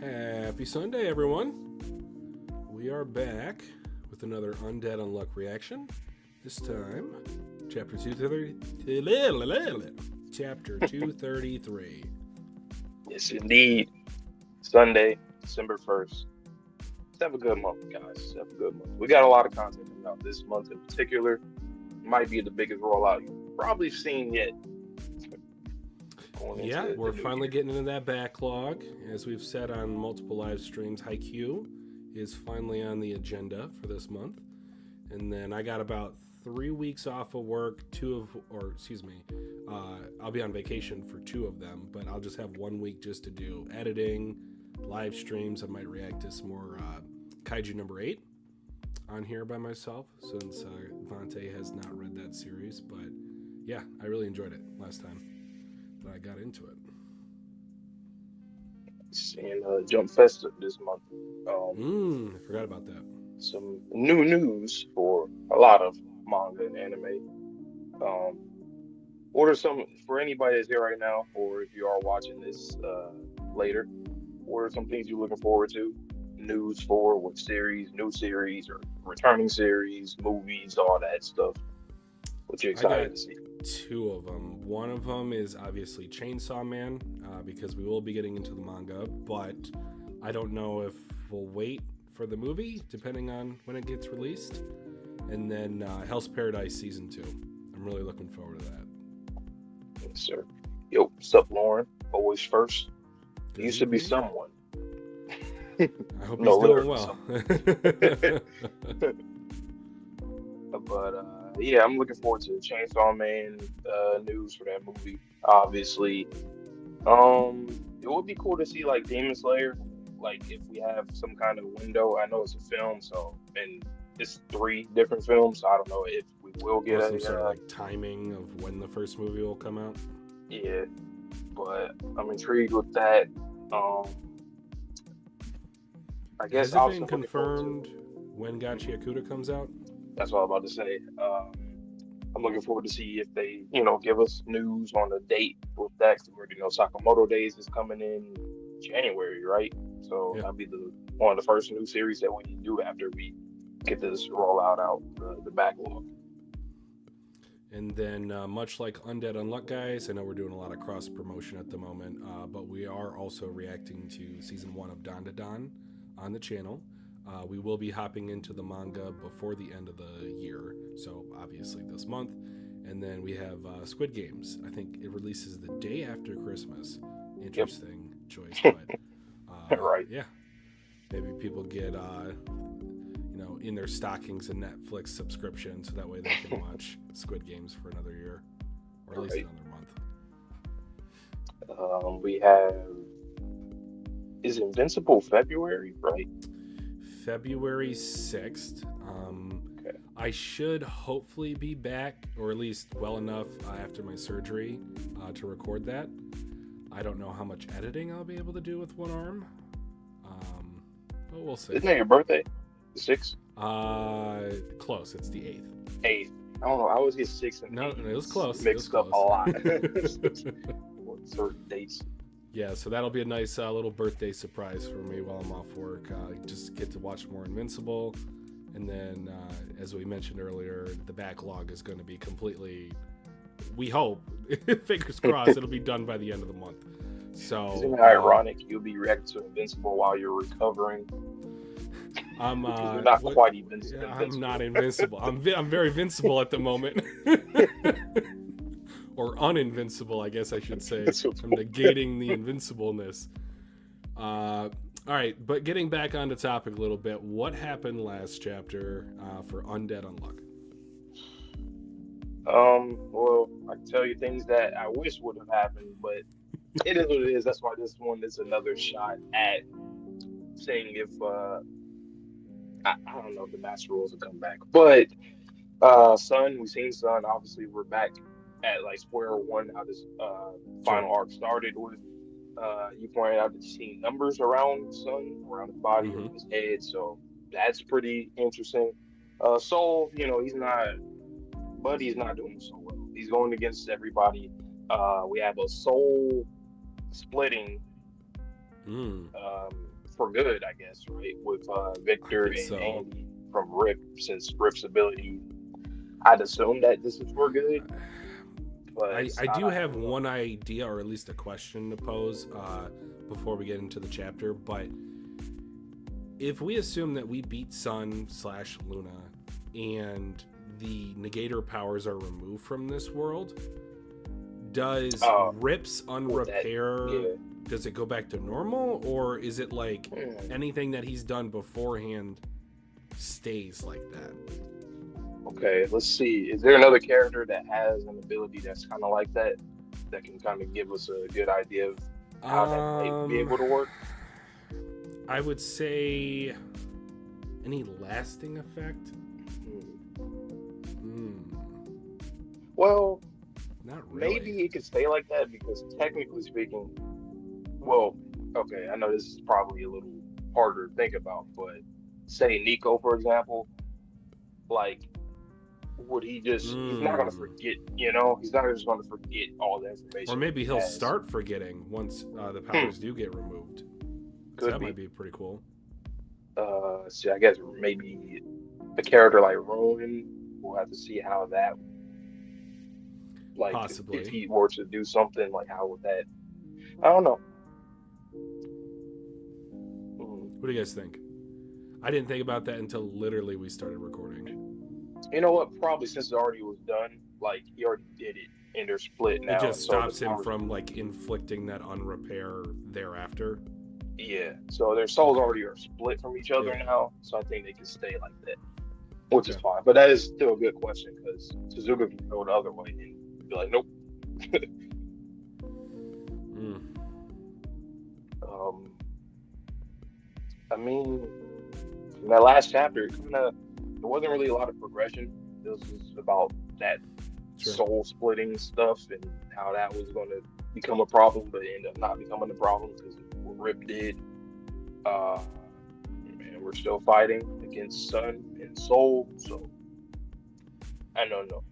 Happy Sunday, everyone. We are back with another Undead Unluck reaction. This time, Chapter 233. Yes, indeed. Sunday, December 1st. Let's have a good month, guys. Have a good month. We got a lot of content coming out this month in particular. Might be the biggest rollout you've probably seen yet. Yeah, we're finally getting into that backlog. As we've said on multiple live streams, Haikyuu is finally on the agenda for this month. And then I got about 3 weeks off of work, I'll be on vacation for 2 of them, but I'll just have 1 week just to do editing, live streams. I might react to some more Kaiju number 8 on here by myself, since Vante has not read that series. But yeah, I really enjoyed it last time that I got into it. And Jump Fest this month. I forgot about that. Some new news for a lot of manga and anime. Order some for anybody that's here right now, or if you are watching this later. Order some things you're looking forward to. News for what series, new series, or returning series, movies, all that stuff. What you excited to see? 2 of them. One of them is obviously Chainsaw Man, because we will be getting into the manga, but I don't know if we'll wait for the movie, depending on when it gets released. And then Hell's Paradise Season 2. I'm really looking forward to that. Yes, sir. Yo, what's up, Lauren? Always first. You used to be someone. I hope he's doing well. But yeah, I'm looking forward to Chainsaw Man news for that movie. Obviously, it would be cool to see like Demon Slayer. Like if we have some kind of window. I know it's a film, and it's 3 different films. So I don't know if we will get some sort of like timing of when the first movie will come out. Yeah, but I'm intrigued with that. I guess has it been confirmed when Gachi Akuta comes out? That's what I'm about to say. I'm looking forward to see if they, give us news on the date with that. We already know Sakamoto Days is coming in January, right? So that'll be one of the first new series that we do after we get this rollout out, the backlog. And then, much like Undead Unluck, guys, I know we're doing a lot of cross promotion at the moment, but we are also reacting to season 1 of Dandadan on the channel. We will be hopping into the manga before the end of the year, so obviously this month. And then we have Squid Games. I think it releases the day after Christmas. Interesting choice, but right. Yeah, maybe people get in their stockings a Netflix subscription, so that way they can watch Squid Games for another year, or at least another month. We have, is Invincible February, right? February 6th. Okay. I should hopefully be back, or at least well enough after my surgery to record that. I don't know how much editing I'll be able to do with one arm, but we'll see. Isn't that your birthday? The 6th? Close. It's the 8th. 8th. I don't know. I always get 6 and 8. No, it was close. Mixed up a lot. Certain dates. Yeah, so that'll be a nice little birthday surprise for me while I'm off work. Just get to watch more Invincible. And then, as we mentioned earlier, the backlog is going to be completely, we hope, fingers crossed, it'll be done by the end of the month. So, isn't it ironic you'll be reacting to Invincible while you're recovering? I'm you're not quite invincible. I'm not invincible. I'm very vincible at the moment. Or uninvincible, I guess I should say. I'm negating the invincibleness. All right, but getting back on the topic a little bit, what happened last chapter for Undead Unluck? Well, I can tell you things that I wish would have happened, but it is what it is. That's why this one is another shot at seeing if I don't know if the Master Rules will come back. But Sun, we've seen Sun. Obviously, we're back at like square one. How this final arc started with. You pointed out that you've seen numbers around Sun, around his body, around his head. So that's pretty interesting. Soul, he's not doing so well. He's going against everybody. We have a soul splitting for good, I guess, right? With I Victor think and so. Andy from Rip, since Rip's ability, I'd assume that this is for good, but it's I not. do I have don't know. one idea, or at least a question to pose before we get into the chapter. But if we assume that we beat Sun / Luna and the negator powers are removed from this world, does Rip's With that, unrepair, yeah. does it go back to normal, or is it like Hmm. anything that he's done beforehand stays like that? Okay, let's see. Is there another character that has an ability that's kind of like that, that can kind of give us a good idea of how that might be Um, able to work? I would say any lasting effect. Hmm. Hmm, Well, not really. maybe it could stay like that because technically speaking, well, okay, I know this is probably a little harder to think about, but say Nico, for example, like, would he just, he's not going to Hmm. forget, he's not just going to forget all the Or information that maybe he he'll has. start forgetting once the Hmm, powers do get removed. So could that might be. be pretty cool. See, I guess maybe a character like Rowan, we'll have to see how that, like, if Possibly. he were to do something, like, how would that, I don't know. Hmm. What do you guys think? I didn't think about that until literally we started recording. You know what? Probably since it already was done, like, he already did it and they're split It now. just So the stops him powers, from like inflicting that unrepair thereafter. yeah. So their souls Okay. already are split from each Yeah. other now. So I think they can stay like that, which is Okay. fine. But that is still a good question because Suzuka can go the other way and be like, nope. Mm. Um, I mean, in that last chapter, there wasn't really a lot of progression. It was just about that Sure. soul splitting stuff and how that was going to become a problem, but it ended up not becoming a problem because what Rip did. Uh, and we're still fighting against Sun and Soul, so I don't know.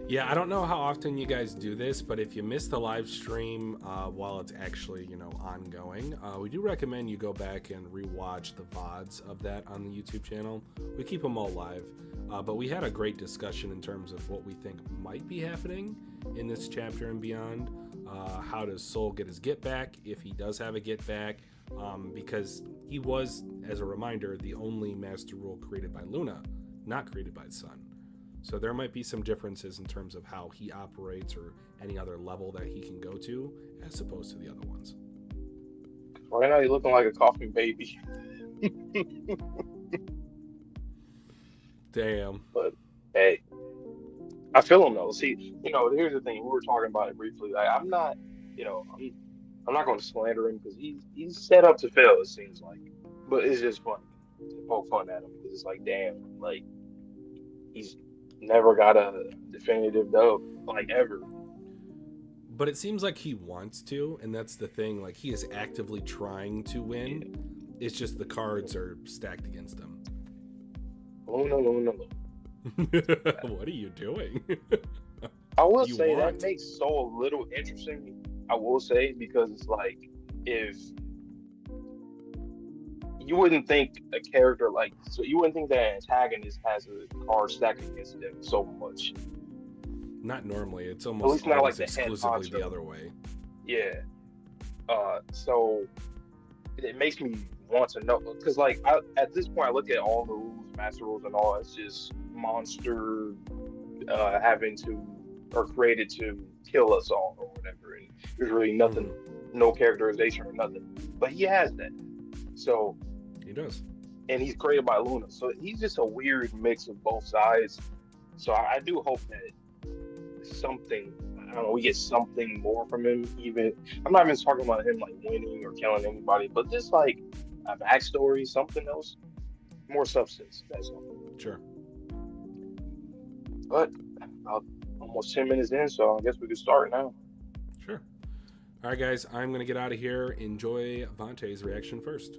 Yeah, I don't know how often you guys do this, but if you miss the live stream while it's actually, ongoing, we do recommend you go back and rewatch the VODs of that on the YouTube channel. We keep them all live, but we had a great discussion in terms of what we think might be happening in this chapter and beyond. How does Soul get his get back, if he does have a get back? Because he was, as a reminder, the only Master Rule created by Luna, not created by Sun. So there might be some differences in terms of how he operates or any other level that he can go to as opposed to the other ones. Right now, you're looking like a coughing baby. Damn. But hey, I feel him though. See, here's the thing. We were talking about it briefly. Like, I'm not, I'm not going to slander him because he's set up to fail. It seems like, but it's just funny to poke fun at him because it's like, damn, like he's never got a definitive dub, like ever. But it seems like he wants to, and that's the thing. Like, he is actively trying to Yeah. win. It's just the cards are stacked against him. Oh no, no, no, no. What are you doing? I will You say that want? makes Soul a little interesting. I will say because it's like if you wouldn't think a character like so you wouldn't think that an antagonist has a card stacked against them so much. Not normally. It's At almost least not like always the head exclusively the honcho. other way. Yeah. So it makes me want to know because like at this point I look at all the rules, master rules, and all. It's just monster having to or created to kill us all or whatever, and there's really nothing, no characterization or nothing. But he has that. So He does. and he's created by Luna, so he's just a weird mix of both sides. So I do hope that something. I don't know. We get something more from him. Even I'm not even talking about him like winning or killing anybody, but just like a backstory, something else, more substance. That's all. Sure. But about almost 10 minutes in, so I guess we can start now. Sure. All right, guys. I'm going to get out of here. Enjoy Vontae's reaction first.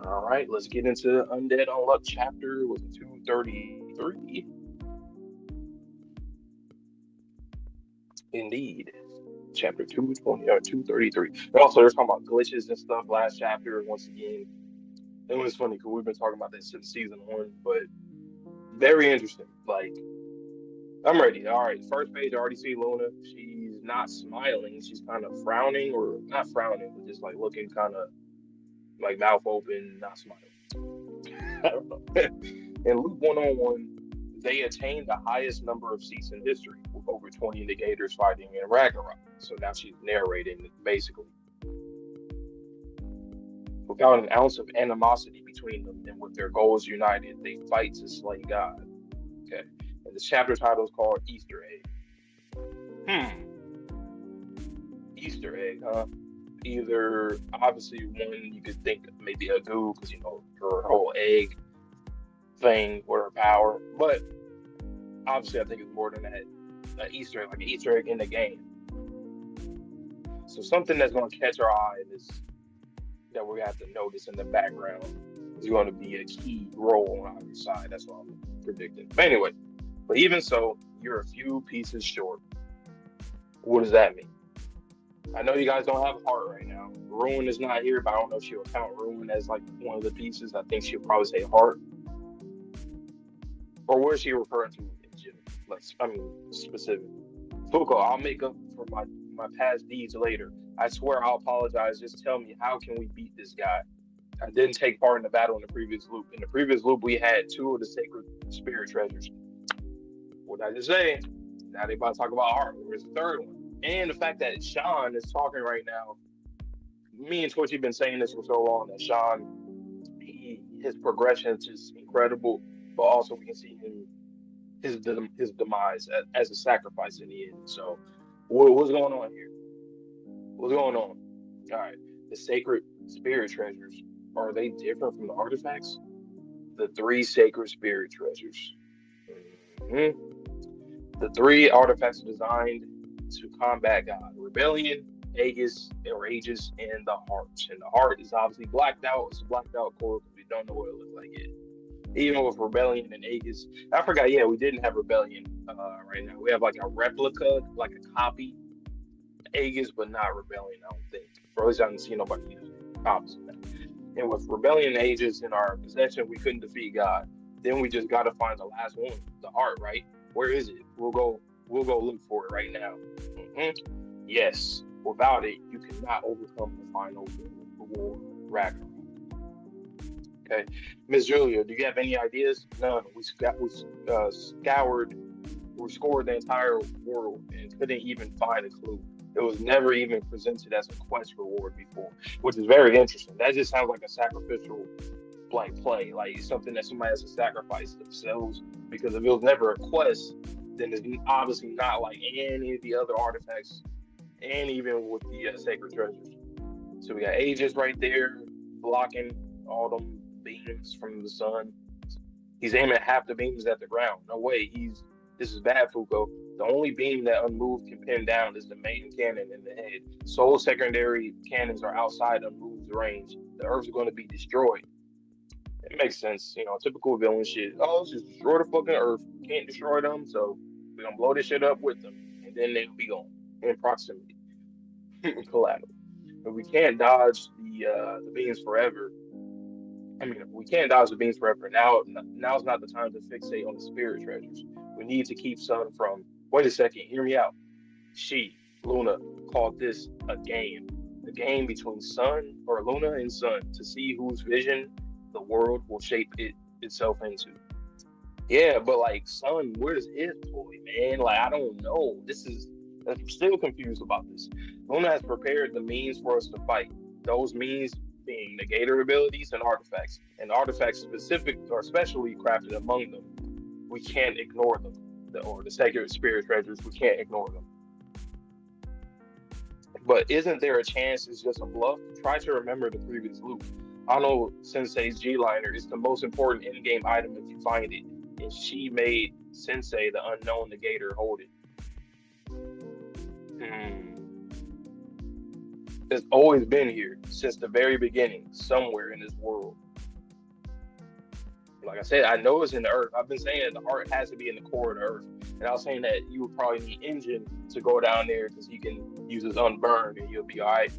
All right, let's get into Undead Unluck chapter with 233. Indeed. chapter 220 or 233. And also, they're talking about glitches and stuff last chapter. Once again, it was funny because we've been talking about this since season 1, but very interesting. Like, I'm ready. All right, first page, I already see Luna. She's not smiling. She's kind of frowning, or not frowning, but just like looking kind of like mouth open, not smiling. I don't know. In Loop 101, they attained the highest number of seats in history, with over 20 negators fighting in Ragnarok. So now she's narrating basically. Without an ounce of animosity between them, and with their goals united, they fight to slay God. Okay. And the chapter title is called Easter Egg. Easter egg, huh? Either, obviously, one you could think maybe a goo, because, you know, her whole egg thing with her power. But obviously, I think it's more than that. An Easter egg, like an Easter egg in the game. So something that's going to catch our eye is that we're going to have to notice in the background is going to be a key role on either side. That's what I'm predicting. But anyway, but even so, you're a few pieces short. What does that mean? I know you guys don't have heart right now. Ruin is not here, but I don't know if she'll count Ruin as like one of the pieces. I think she'll probably say heart. Or what is she referring to in general? Like, I mean, specific. Fuko, I'll make up for my past deeds later. I swear I'll apologize. Just tell me, how can we beat this guy? I didn't take part in the battle in the previous loop. In the previous loop, we had 2 of the sacred spirit treasures. What did I just say? Now they about to talk about heart. Where's the third one? And the fact that Sean is talking right now. Me and Twitchy been saying this for so long that Sean, his progression is just incredible. But also we can see him his demise as a sacrifice in the end. So what's going on here? What's going on? All right, the sacred spirit treasures, are they different from the artifacts? The 3 sacred spirit treasures. The 3 artifacts are designed to combat God: Rebellion, Aegis, or Aegis, and the Heart. And the Heart is obviously blacked out. It's a blacked out core because we don't know what it looks like yet. Even with Rebellion and Aegis, I forgot. Yeah, we didn't have Rebellion right now. We have like a replica, like a copy Aegis, but not Rebellion. I don't think. Or at least I haven't seen nobody use copies of that. And with Rebellion and Aegis in our possession, we couldn't defeat God. Then we just got to find the last one, the Heart. Right? Where is it? We'll go look for it right now. Yes. Without it, you cannot overcome the final war, Ragnarok. Okay, Miss Julia, do you have any ideas? None. We scored the entire world and couldn't even find a clue. It was never even presented as a quest reward before, which is very interesting. That just sounds like a sacrificial play, like something that somebody has to sacrifice themselves. Because if it was never a quest, then it's obviously not like any of the other artifacts, and even with the sacred treasures. So we got Aegis right there, blocking all them beams from the sun. He's aiming half the beams at the ground. No way. This is bad, Fuko. The only beam that unmoved can pin down is the main cannon in the head. Sole secondary cannons are outside unmoved range. The Earth's going to be destroyed. It makes sense. You know, typical villain shit. Oh, let's just destroy the fucking Earth. Can't destroy them, so we're going to blow this shit up with them. And then they'll be gone in proximity. Collateral. But we can't dodge the beams forever. I mean, we can't dodge the beams forever. Now's not the time to fixate on the spirit treasures. We need to keep Sun from. Wait a second, hear me out. Luna, called this a game. The game between Sun, or Luna and Sun, to see whose vision the world will shape itself into. Yeah, but like Sun, where's his toy, man? Like, I don't know. I'm still confused about this. Luna has prepared the means for us to fight. Those means being negator abilities and artifacts. And artifacts specific or specially crafted among them. We can't ignore them. Or the sacred spirit treasures, we can't ignore them. But isn't there a chance it's just a bluff? Try to remember the previous loop. Ano Sensei's G-Liner is the most important in-game item if you find it. And she made Sensei, the unknown negator, hold it. It's always been here since the very beginning, somewhere in this world. Like I said, I know it's in the Earth. I've been saying the heart has to be in the core of the Earth. And I was saying that you would probably need Engine to go down there because he can use his unburn and you'll be all right.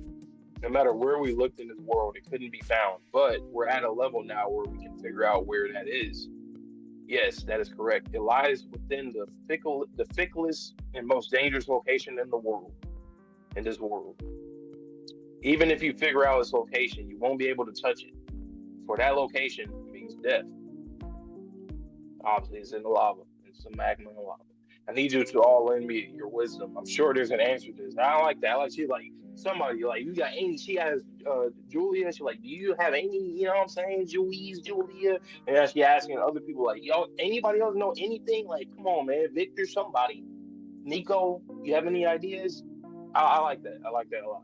No matter where we looked in this world, it couldn't be found. But we're at a level now where we can figure out where that is. Yes, that is correct. It lies within the ficklest and most dangerous location in the world, in this world. Even if you figure out its location, you won't be able to touch it. For that location means death. Obviously, it's in the lava. It's some magma in the lava. I need you to all lend me your wisdom. I'm sure there's an answer to this. I don't like that. I like she like somebody like you got any. She has Julia. She like, do you have any? You know what I'm saying? Julia. And then she asking other people like, yo, anybody else know anything? Like, come on, man, Victor, somebody, Nico. You have any ideas? I like that. I like that a lot.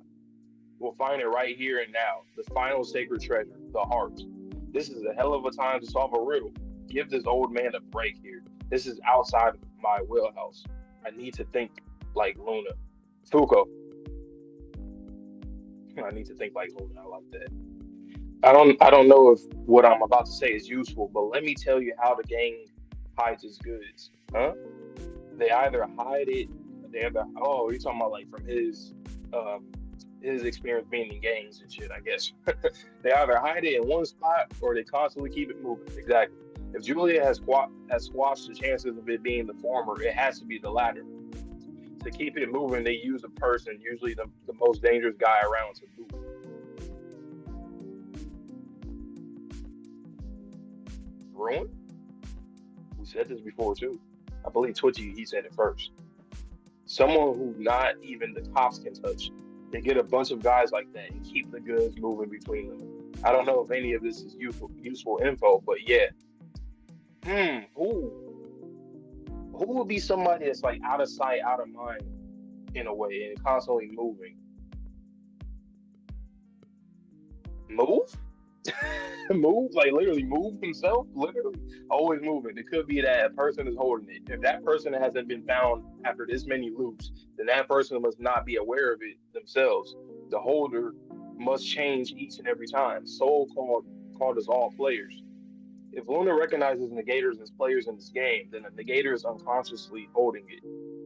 We'll find it right here and now. The final sacred treasure, the heart. This is a hell of a time to solve a riddle. Give this old man a break here. This is outside of my wheelhouse. I need to think like Luna. Fuko. I need to think like Luna. I like that. I don't know if what I'm about to say is useful, but let me tell you how the gang hides its goods. Huh? They either hide it. Oh, you're talking about like from his experience being in gangs and shit, I guess. They either hide it in one spot or they constantly keep it moving. Exactly. If Julia has squashed the chances of it being the former, it has to be the latter. To keep it moving, they use a person, usually the most dangerous guy around, to move. Ruin? We said this before too. I believe Twitchy, he said it first. Someone who not even the cops can touch. They get a bunch of guys like that and keep the goods moving between them. I don't know if any of this is useful info, but yeah. Who would be somebody that's like out of sight, out of mind in a way and constantly moving? Move? Move? Like literally move himself? Literally? Always moving. It could be that a person is holding it. If that person hasn't been found after this many loops, then that person must not be aware of it themselves. The holder must change each and every time. Soul called us all players. If Luna recognizes negators as players in this game, then the negator is unconsciously holding it.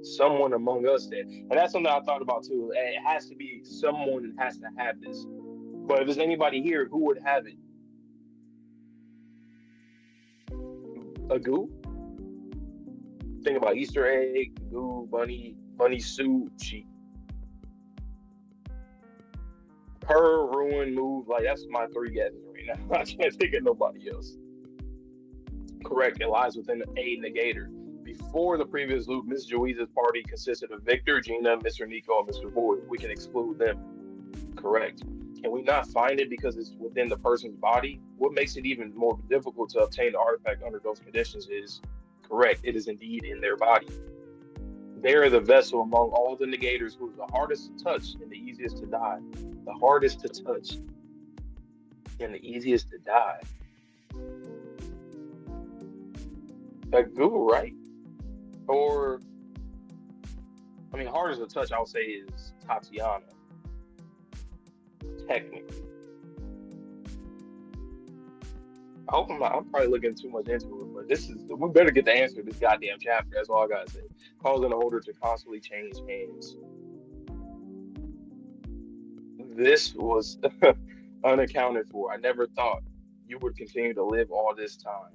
Someone among us did. And that's something I thought about too. It has to be someone that has to have this. But if there's anybody here, who would have it? A goo? Think about Easter egg, goo, bunny suit, sheep. Per, ruin, move. Like, that's my three guesses right now. I can't think of nobody else. Correct. It lies within a negator. Before the previous loop, Miss Joise's party consisted of Victor, Gina, Mr. Nico, and Mr. Void. We can exclude them. Correct. Can we not find it because it's within the person's body? What makes it even more difficult to obtain the artifact under those conditions is correct. It is indeed in their body. They are the vessel among all the negators who is the hardest to touch and the easiest to die. The hardest to touch and the easiest to die. Like Google, right? Or, I mean, hardest to touch, I would say, is Tatiana. Technically. I hope I'm probably looking too much into it, but we better get the answer to this goddamn chapter. That's all I gotta say. Causing the holder to constantly change hands. This was unaccounted for. I never thought you would continue to live all this time.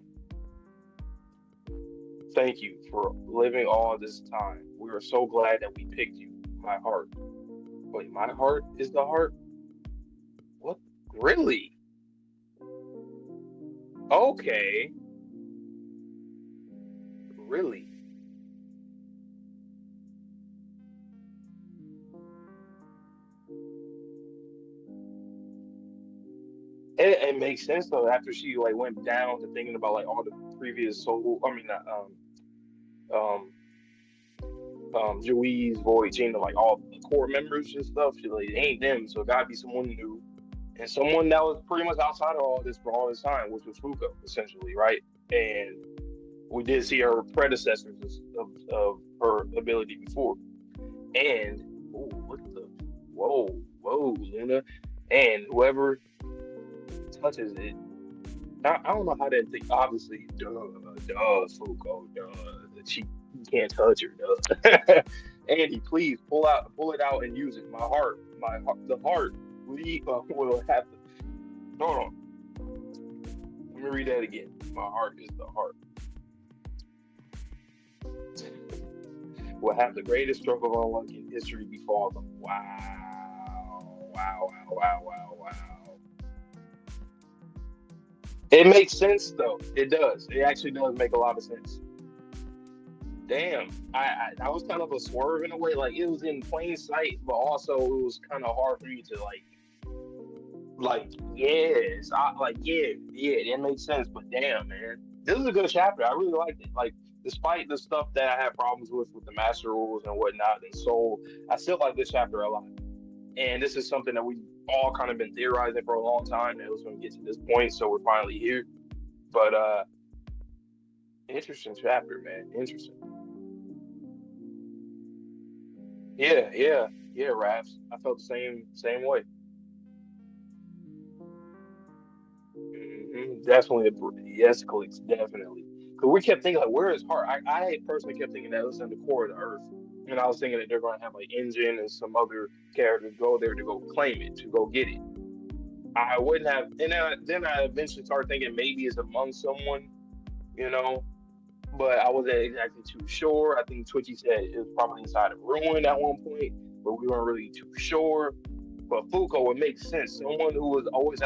Thank you for living all this time. We are so glad that we picked you, my heart. Wait, my heart is the heart? What? Really? Okay. Really? It makes sense though. After she like went down to thinking about like all the previous soul, I mean, um, Joey's, Void, Gina, like all the core members and stuff. She like, it ain't them, so it gotta be someone new and someone that was pretty much outside of all this for all this time, which was Fuko, essentially, right? And we did see her predecessors of her ability before. And whoa, Luna, and whoever touches it, I don't know how that thing. Obviously, duh, Fuko, the cheap You can't touch her, though. Andy, please pull it out, and use it. My heart, the heart. We will have to. Hold on. Let me read that again. My heart is the heart. Will have the greatest stroke of unluck in history befall them. Wow. Wow, wow, wow, wow, wow. It makes sense, though. It does. It actually does make a lot of sense. Damn. That was kind of a swerve in a way. Like, it was in plain sight, but also it was kind of hard for me to, yes, yeah, that makes sense. But damn, man, this is a good chapter. I really liked it. Like, despite the stuff that I had problems with the master rules and whatnot, and Soul, I still like this chapter a lot. And this is something that we all kind of been theorizing for a long time. That it was going to get to this point, so we're finally here. But interesting chapter, man. Interesting. Yeah, Raps. I felt the same way. Definitely, yes, clicks, definitely. Because we kept thinking, like, where is Heart? I personally kept thinking that it was in the core of the Earth, and I was thinking that they're going to have like Engine and some other characters go there to go claim it, to go get it. I wouldn't have, and then I eventually started thinking maybe it's among someone, you know, but I wasn't exactly too sure. I think Twitchy said it was probably inside a ruin at one point, but we weren't really too sure. But Fuko would make sense. Someone who was always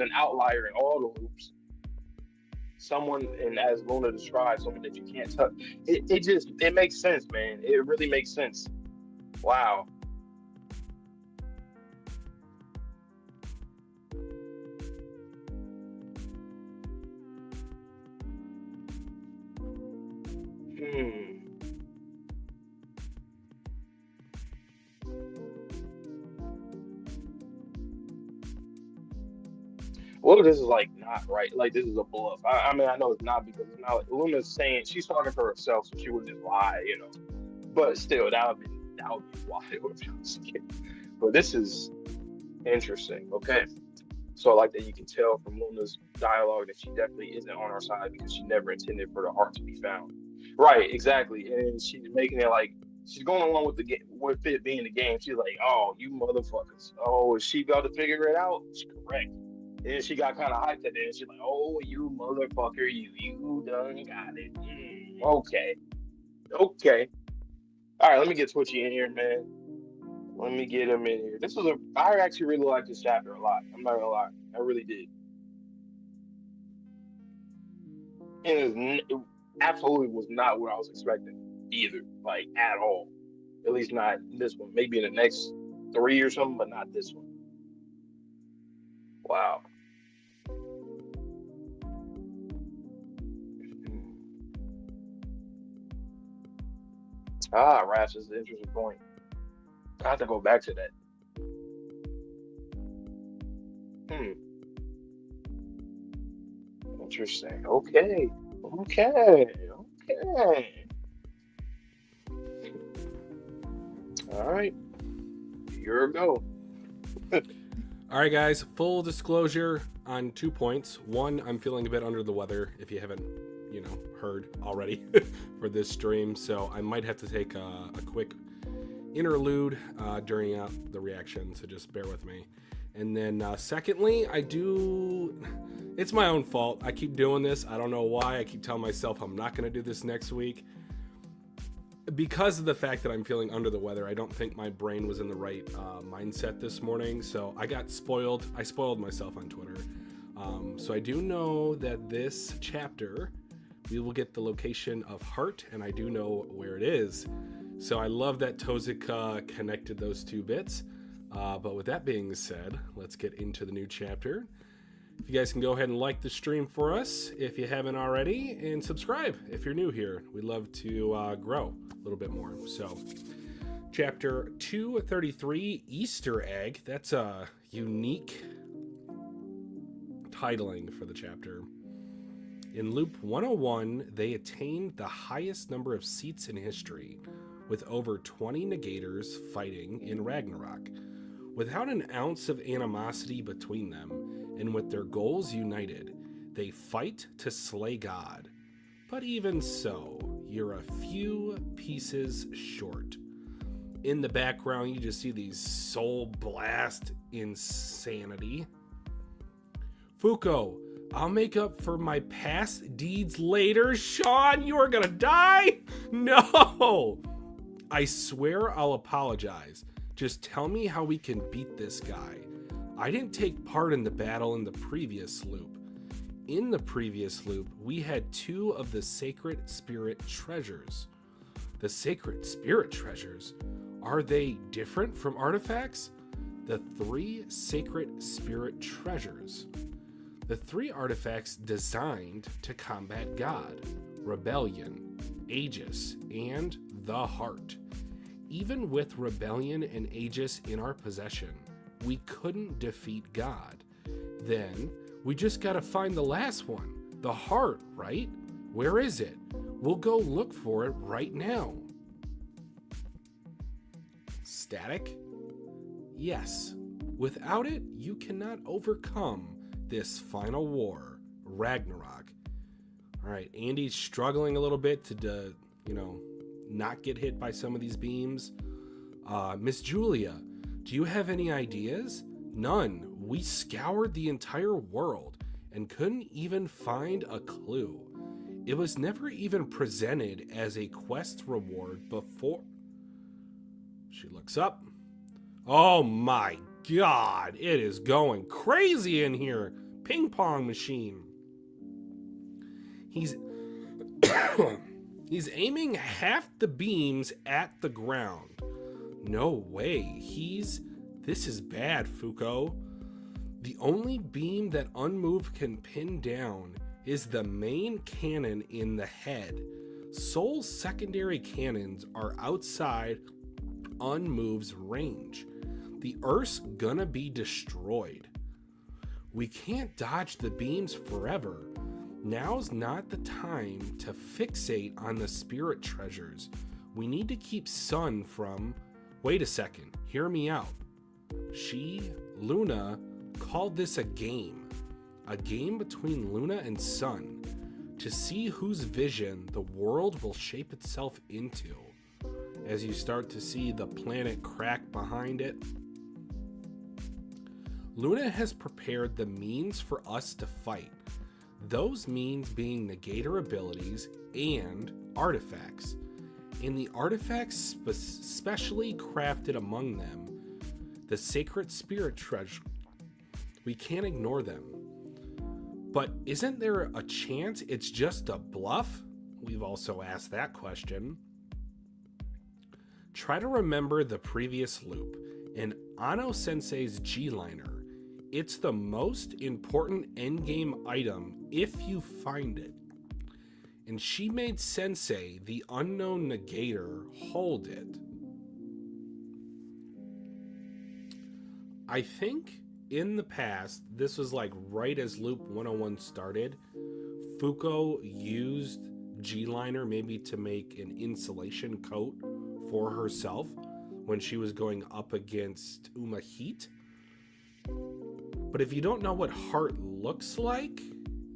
an outlier in all the loops. Someone, and as Luna described, someone that you can't touch. It makes sense, man. It really makes sense. Wow. Hmm. What if this is like not right? Like, this is a bluff. I mean, I know it's not, because it's not like Luna's saying she's talking for herself, so she would just lie, you know. But still, that would be wild. But this is interesting. Okay. So, like, that you can tell from Luna's dialogue that she definitely isn't on our side, because she never intended for the heart to be found. Right, exactly. And she's making it like she's going along with the game, with it being the game. She's like, "Oh, you motherfuckers! Oh, is she about to figure it out?" She's correct. And she got kind of hyped at it. And she's like, "Oh, you motherfucker! You done got it." Okay, okay. All right, let me get Twitchy in here, man. Let me get him in here. I actually really like this chapter a lot. I'm not gonna lie, I really did. It absolutely was not what I was expecting either, like, at all. At least not this one. Maybe in the next three or something, but not this one. Wow. Ah, Rash is an interesting point. I have to go back to that. Hmm. Interesting. Okay. Okay. Okay. All right. Here we go. All right, guys, full disclosure on 2 points. One, I'm feeling a bit under the weather, if you haven't, heard already for this stream. So I might have to take a quick interlude during the reaction, so just bear with me. And then secondly, it's my own fault. I keep doing this. I don't know why. I keep telling myself I'm not going to do this next week. Because of the fact that I'm feeling under the weather, I don't think my brain was in the right mindset this morning. So I got spoiled. I spoiled myself on Twitter. So I do know that this chapter, we will get the location of Heart, and I do know where it is. So I love that Tozuka connected those two bits. But with that being said, let's get into the new chapter. If you guys can go ahead and like the stream for us if you haven't already, and subscribe if you're new here. We'd love to grow a little bit more. So, chapter 233, Easter Egg. That's a unique titling for the chapter. In Loop 101, they attained the highest number of seats in history, with over 20 negators fighting in Ragnarok. Without an ounce of animosity between them, and with their goals united, they fight to slay God. But even so, you're a few pieces short. In the background, you just see these soul blast insanity. Fuko, I'll make up for my past deeds later. Sean, you are gonna die? No! I swear I'll apologize. Just tell me how we can beat this guy. I didn't take part in the battle in the previous loop. In the previous loop, we had 2 of the sacred spirit treasures. The sacred spirit treasures? Are they different from artifacts? The 3 sacred spirit treasures. The 3 artifacts designed to combat God, Rebellion, Aegis, and the Heart. Even with Rebellion and Aegis in our possession, we couldn't defeat God. Then, we just gotta find the last one, the Heart, right? Where is it? We'll go look for it right now. Static? Yes. Without it, you cannot overcome this final war, Ragnarok. All right, Andy's struggling a little bit to, not get hit by some of these beams. Miss Julia, do you have any ideas? None. We scoured the entire world and couldn't even find a clue. It was never even presented as a quest reward before. She looks up. Oh my God, it is going crazy in here. Ping pong machine. He's aiming half the beams at the ground. No way. This is bad, Fuko. The only beam that Unmoved can pin down is the main cannon in the head. Soul's secondary cannons are outside Unmoved's range. The Earth's gonna be destroyed. We can't dodge the beams forever. Now's not the time to fixate on the spirit treasures. We need to keep Sun from... Wait a second, hear me out. Luna, called this a game between Luna and Sun, to see whose vision the world will shape itself into. As you start to see the planet crack behind it, Luna has prepared the means for us to fight. Those means being negator abilities and artifacts. And the artifacts specially crafted among them, the sacred spirit treasure. We can't ignore them. But isn't there a chance it's just a bluff? We've also asked that question. Try to remember the previous loop in Ano Sensei's G-Liner. It's the most important endgame item if you find it. And she made Sensei, the unknown negator, hold it. I think in the past, this was like right as Loop 101 started, Fuko used G-Liner maybe to make an insulation coat for herself when she was going up against Uma Heat. But if you don't know what Heart looks like,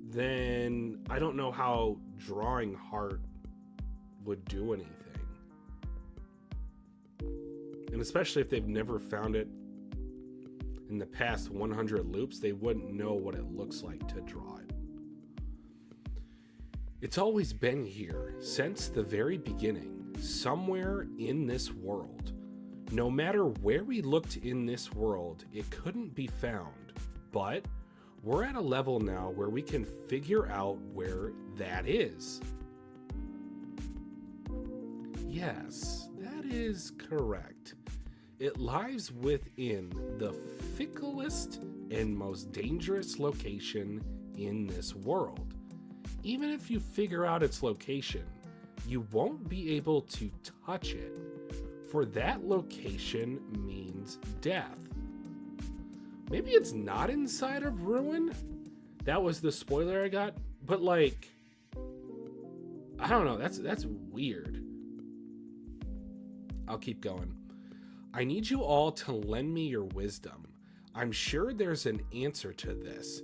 then I don't know how drawing Heart would do anything. And especially if they've never found it in the past 100 loops, they wouldn't know what it looks like to draw it. It's always been here since the very beginning, somewhere in this world. No matter where we looked in this world, it couldn't be found. But we're at a level now where we can figure out where that is. Yes, that is correct. It lies within the ficklest and most dangerous location in this world. Even if you figure out its location, you won't be able to touch it, for that location means death. Maybe it's not inside of Ruin? That was the spoiler I got, but like, I don't know, that's weird. I'll keep going. I need you all to lend me your wisdom. I'm sure there's an answer to this.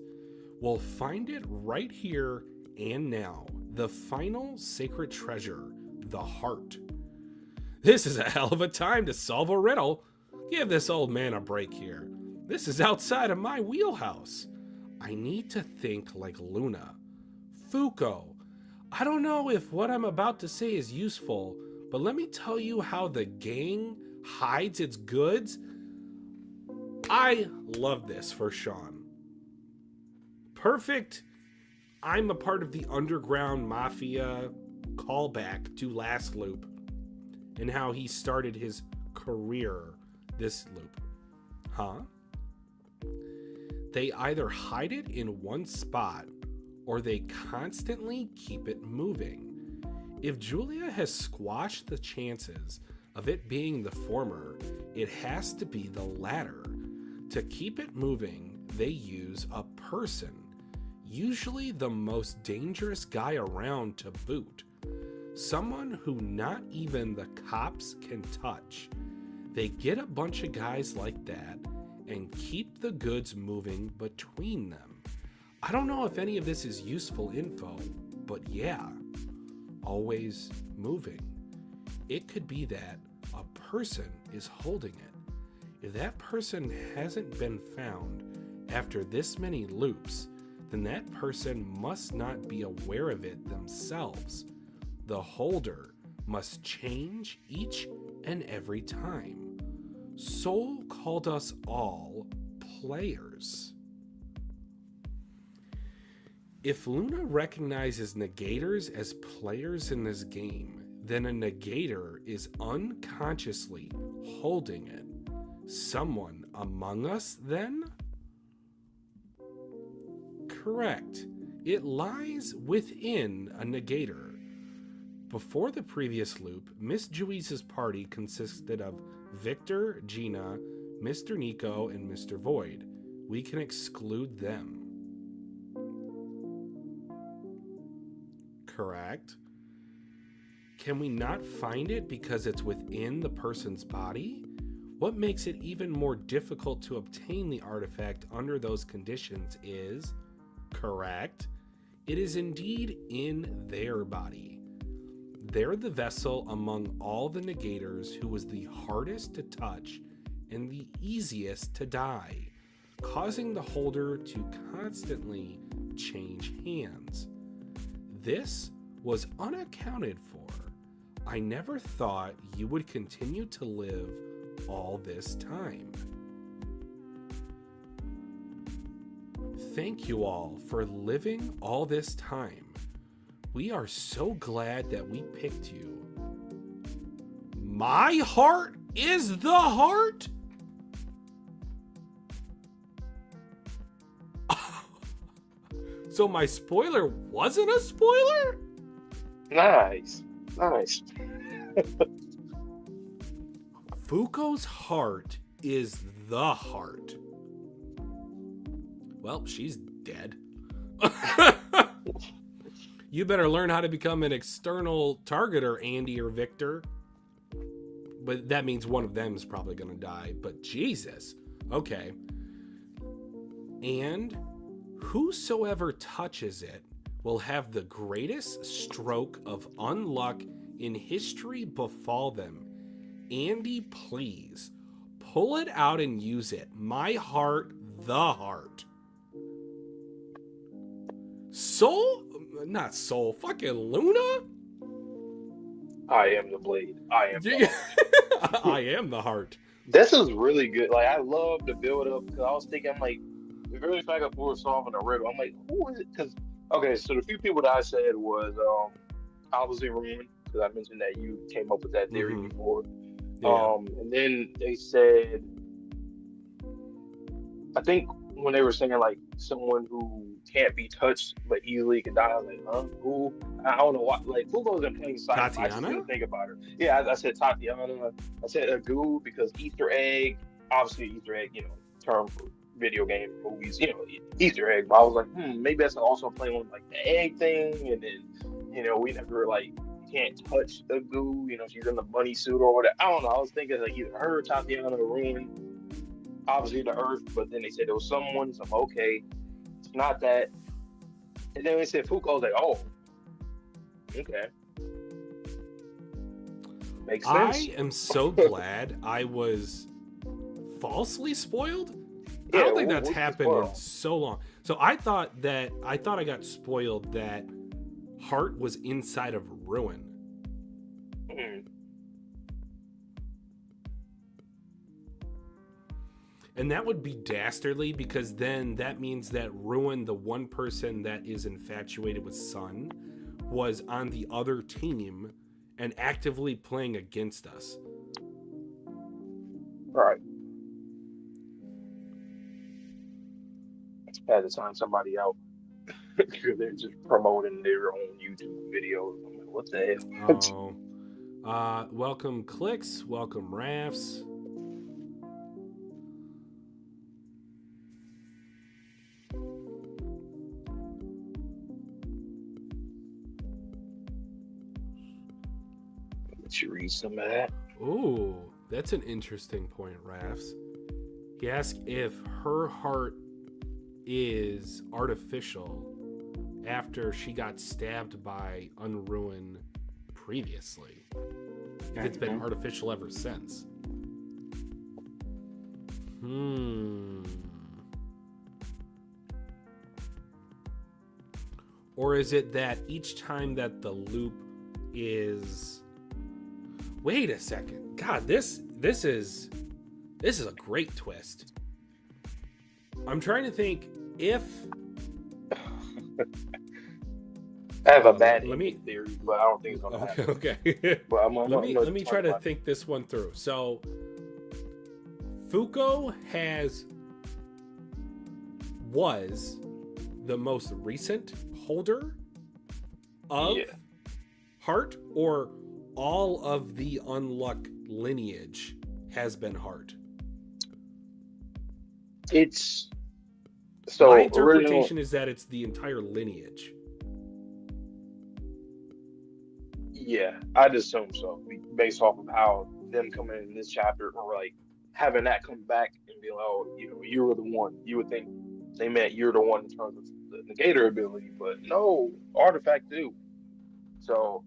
We'll find it right here and now. The final sacred treasure, the heart. This is a hell of a time to solve a riddle. Give this old man a break here. This is outside of my wheelhouse. I need to think like Luna. Fuko, I don't know if what I'm about to say is useful, but let me tell you how the gang hides its goods. I love this for Sean. Perfect. I'm a part of the underground mafia callback to last loop and how he started his career this loop. Huh? They either hide it in one spot or they constantly keep it moving. If Julia has squashed the chances of it being the former, it has to be the latter. To keep it moving, they use a person, usually the most dangerous guy around to boot. Someone who not even the cops can touch. They get a bunch of guys like that and keep the goods moving between them. I don't know if any of this is useful info, but yeah, always moving. It could be that a person is holding it. If that person hasn't been found after this many loops, then that person must not be aware of it themselves. The holder must change each and every time. Soul called us all players. If Luna recognizes negators as players in this game, then a negator is unconsciously holding it. Someone among us, then? Correct. It lies within a negator. Before the previous loop, Miss Juice's party consisted of Victor, Gina, Mr. Nico, and Mr. Void. We can exclude them. Correct. Can we not find it because it's within the person's body? What makes it even more difficult to obtain the artifact under those conditions is, correct, it is indeed in their body. They're the vessel among all the negators who was the hardest to touch and the easiest to die, causing the holder to constantly change hands. This was unaccounted for. I never thought you would continue to live all this time. Thank you all for living all this time. We are so glad that we picked you. My heart is the heart? So my spoiler wasn't a spoiler? Nice. Nice. Fuko's heart is the heart. Well, she's dead. You better learn how to become an external targeter, Andy or Victor. But that means one of them is probably going to die. But Jesus. Okay. And whosoever touches it will have the greatest stroke of unluck in history befall them. Andy, please, pull it out and use it. My heart, the heart. Soul? Not Soul. Fucking Luna? I am the blade. I am the heart. I am the heart. This is really good. Like, I love the build up because I was thinking, like, the very fact that we were solving a riddle, I'm like, who is it? Because, okay, so the few people that I said was obviously Romanic, because I mentioned that you came up with that theory before. Yeah. And then they said, I think when they were saying like someone who can't be touched but easily can die, I was like, huh? Who? I don't know what. Like, who goes in plain sight? Tatiana? I just didn't think about her. Yeah, I said Tatiana. I said a goo because Easter egg. Obviously, Easter egg, term for video game movies, Easter egg. But I was like, maybe that's also playing with like the egg thing, and then, we never like you can't touch the goo. She's in the bunny suit or whatever. I don't know. I was thinking like either her, Tatiana, or Ruin. Obviously the Earth, but then they said there was someone. So I'm okay. It's not that. And then they said Foucault. I was like, oh, okay. Makes sense. I am so glad I was falsely spoiled. I Yeah, don't think that's what's the happened in spoil? so long. So I thought I got spoiled that Heart was inside of Ruin. Mm, And that would be dastardly because then that means that Ruin, the one person that is infatuated with Sun, was on the other team and actively playing against us. right. Had to sign somebody out. They're just promoting their own YouTube videos. I'm like, what the hell? Oh. Welcome Clicks, welcome Rafts. Let you read some of that. Ooh, that's an interesting point, Rafts. He asked if her heart is artificial after she got stabbed by Unruin previously. If it's been artificial ever since. Or is it that each time that the loop is... Wait a second. God, this is a great twist. I'm trying to think if... I have a bad let me theory, but I don't think it's gonna happen. Okay. But let me try to think this one through. So Fuko was the most recent holder of Heart, or all of the Unluck lineage has been Heart? It's so my interpretation is that it's the entire lineage. Yeah, I'd assume so, based off of how them coming in this chapter, or like having that come back and be like, oh, you were the one. You would think they meant you're the one in terms of the negator ability, but no, artifact too. So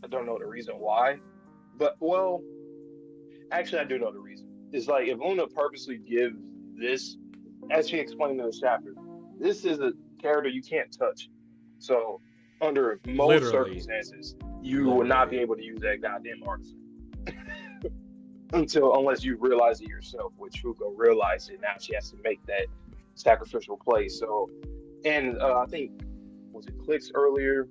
I don't know the reason why, but well, actually I do know the reason. It's like if Luna purposely gives this, as she explained in the chapter, this is a character you can't touch. So under most circumstances, you will not be able to use that goddamn artifact unless you realize it yourself, which Fuko realized it. Now she has to make that sacrificial play. So, and I think was it Clicks earlier?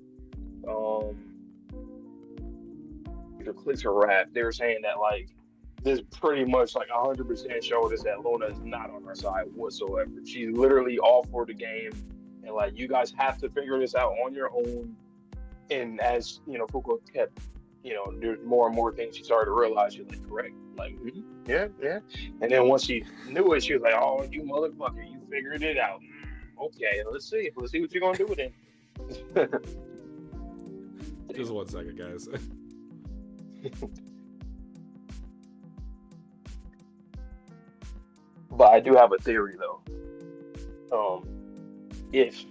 Either Clicks or Rap. They were saying that like this pretty much like 100% showed us that Luna is not on our side whatsoever. She's literally all for the game, and like you guys have to figure this out on your own. And as Fuko kept, there's more and more things she started to realize. She's like, correct, like, yeah. And then once she knew it, she was like, oh, you motherfucker, you figured it out. Okay, let's see what you're gonna do with it. Just 1 second, guys. But I do have a theory though. If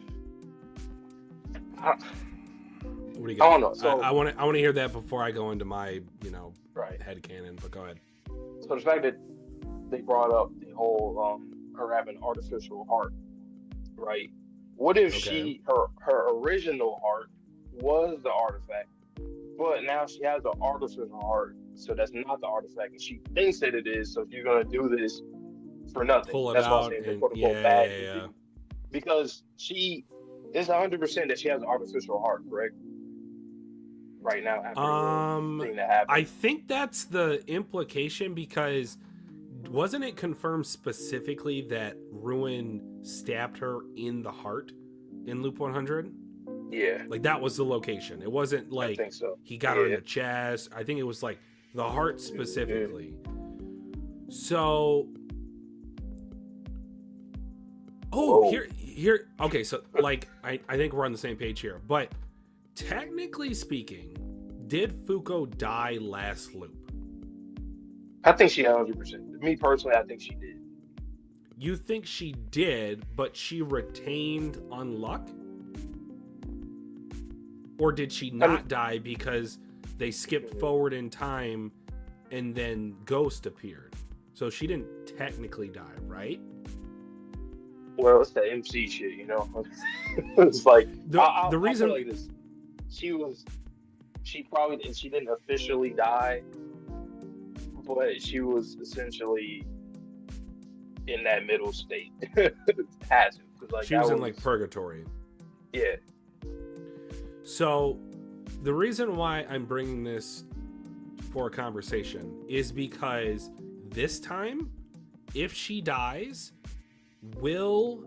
what do you got? I don't know. So I want to hear that before I go into my right headcanon. But go ahead. So the fact that they brought up the whole her having artificial heart, right? What if her original heart was the artifact, but now she has an artificial heart, so that's not the artifact, and she thinks that it is. So she's gonna do this for nothing. Pull it That's out. Why I'm saying the quote unquote bad. Because she is 100% that she has an artificial heart, correct? Right now, after the thing that happened. I think that's the implication, because wasn't it confirmed specifically that Ruin stabbed her in the heart in Loop 100? Yeah. Like that was the location. It wasn't like I think so. He got her in the chest. I think it was like the heart specifically. So here okay, so like I think we're on the same page here. But technically speaking, did Fuko die last loop? I think she 100%. Me personally, I think she did. You think she did, but she retained Unluck? Or did she not die because they skipped forward in time, and then Ghost appeared. So she didn't technically die, right? Well, it's the MC shit, you know. It's like The reason, I feel like this. She probably, and she didn't officially die, but she was essentially in that middle state. Had to, because like she was in like purgatory. Yeah. So the reason why I'm bringing this for a conversation is because this time, if she dies, will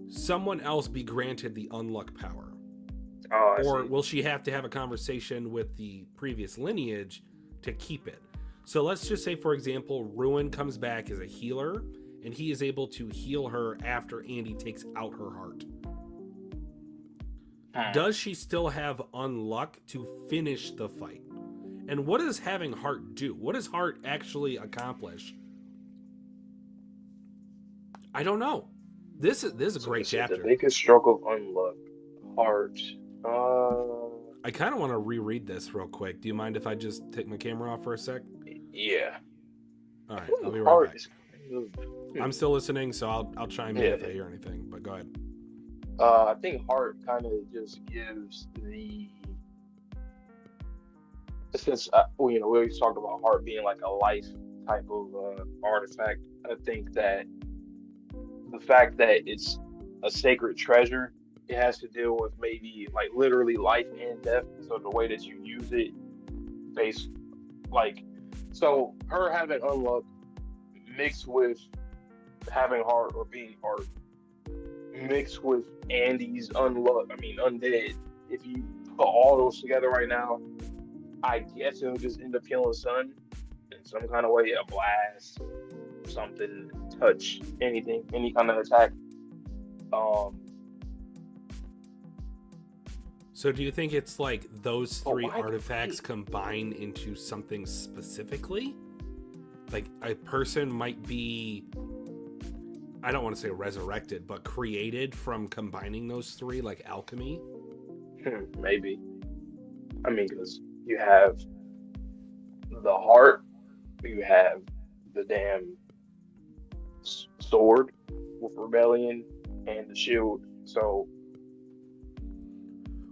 someone else be granted the unluck power? Oh, or will she have to have a conversation with the previous lineage to keep it? So let's just say, for example, Ruin comes back as a healer, and he is able to heal her after Andy takes out her heart. Does she still have unluck to finish the fight? And what does having heart do? What does heart actually accomplish? I don't know. This is a great chapter. The biggest stroke of unluck, heart. I kind of want to reread this real quick. Do you mind if I just take my camera off for a sec? Yeah. All right, I'll be right back. Kind of... I'm still listening, so I'll chime in if I hear anything. But go ahead. I think heart kind of just gives the, since we always talk about heart being like a life type of artifact. I think that the fact that it's a sacred treasure, it has to deal with maybe like literally life and death. So the way that you use it, based like, so her having unluck mixed with having heart or being heart, mixed with Andy's undead. If you put all those together right now, I guess it'll just end up killing Sun in some kind of way, a blast, something, touch, anything, any kind of attack. So do you think it's like those three artifacts combine into something specifically? Like a person might be, I don't want to say resurrected, but created from combining those three, like alchemy? Maybe. I mean, because you have the heart, you have the damn sword with rebellion, and the shield. So,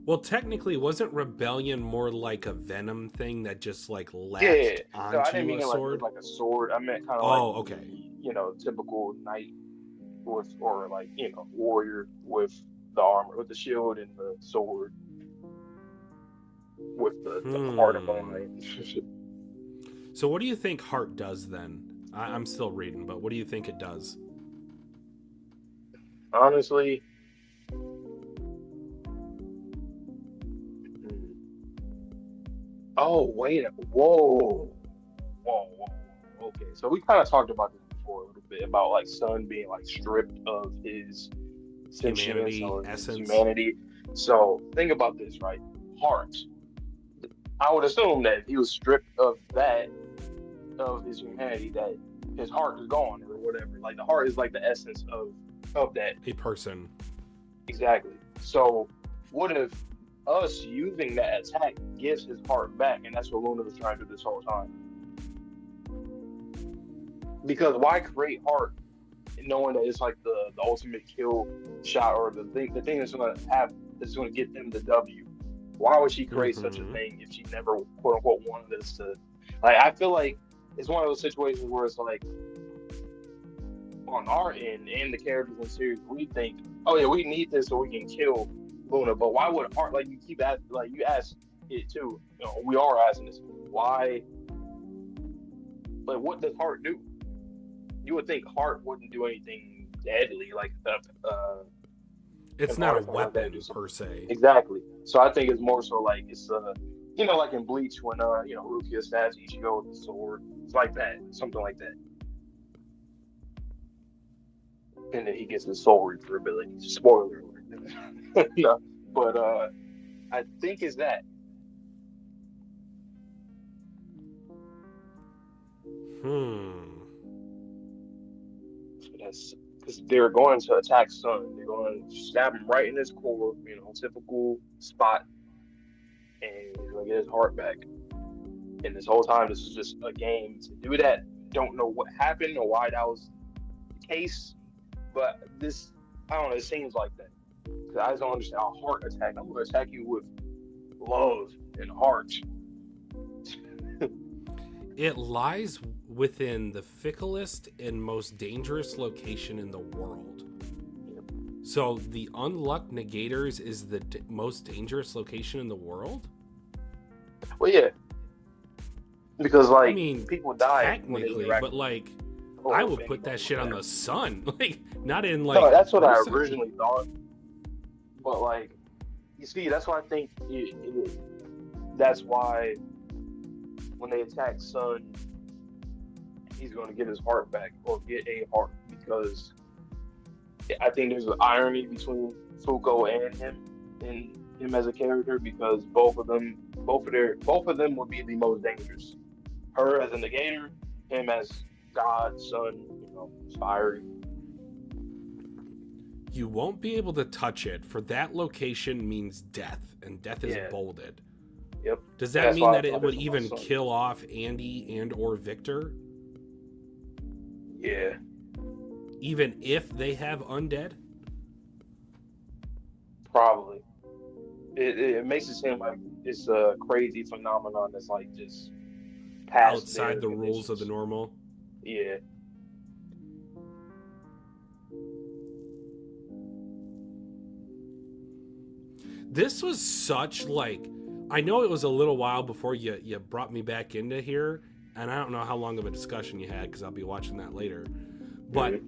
well, technically, wasn't rebellion more like a venom thing that just like latched onto I didn't mean a sword? Like a sword. I meant kind of okay. Typical knight with, or like warrior with the armor, with the shield and the sword, with the heart of mine. So what do you think heart does then? I'm still reading, but what do you think it does? Honestly, oh wait, whoa. Okay, so we kind of talked about this before a little bit about like Sun being like stripped of his humanity, essence, humanity. So think about this, right? Heart. I would assume that he was stripped of that, of his humanity, that his heart is gone or whatever. Like the heart is like the essence of that a person. Exactly. So what if us using that attack gives his heart back, and that's what Luna was trying to do this whole time? Because why create heart knowing that it's like the ultimate kill shot, or the thing that's going to get them the W? Why would she create such a thing if she never quote unquote wanted us to? Like, I feel like it's one of those situations where it's like, on our end and the characters in the series, we think, oh yeah, we need this so we can kill Luna. But why would heart, like you keep asking, like you ask it too, we are asking this, why, like what does heart do? You would think heart wouldn't do anything deadly, like it's not a weapon per se. Exactly. So I think it's more so like it's like in Bleach when Rukia stabs Ichigo with the sword. It's like that, something like that. And then he gets the sword for ability. Spoiler alert. No, but I think it's that. So that's because they're going to attack Sun. They're going to stab him right in his core, typical spot. and he's gonna get his heart back. And this whole time, this is just a game to do that. Don't know what happened or why that was the case, but this, I don't know, it seems like that. Because I just don't understand a heart attack. I'm gonna attack you with love and heart. It lies within the ficklest and most dangerous location in the world. So the Unluck Negators is the most dangerous location in the world? Well, yeah. Because, like, I mean, people die technically, but, like, I would put that shit on the sun. Like, not in, like... No, that's what person. I originally thought. But, like, you see, that's why I think that's why when they attack Sun, he's going to get his heart back or get a heart, because I think there's an irony between Fuko and him as a character, because both of them would be the most dangerous. Her as a negator, him as God, Sun, fiery. You won't be able to touch it, for that location means death, and death is bolded. Yep. Does that mean that it would even kill off Andy and or Victor? Yeah. Even if they have undead? Probably. It makes it seem like it's a crazy phenomenon that's like just past outside the rules of the normal. Yeah. This was such, like, I know it was a little while before you brought me back into here, and I don't know how long of a discussion you had, because I'll be watching that later. But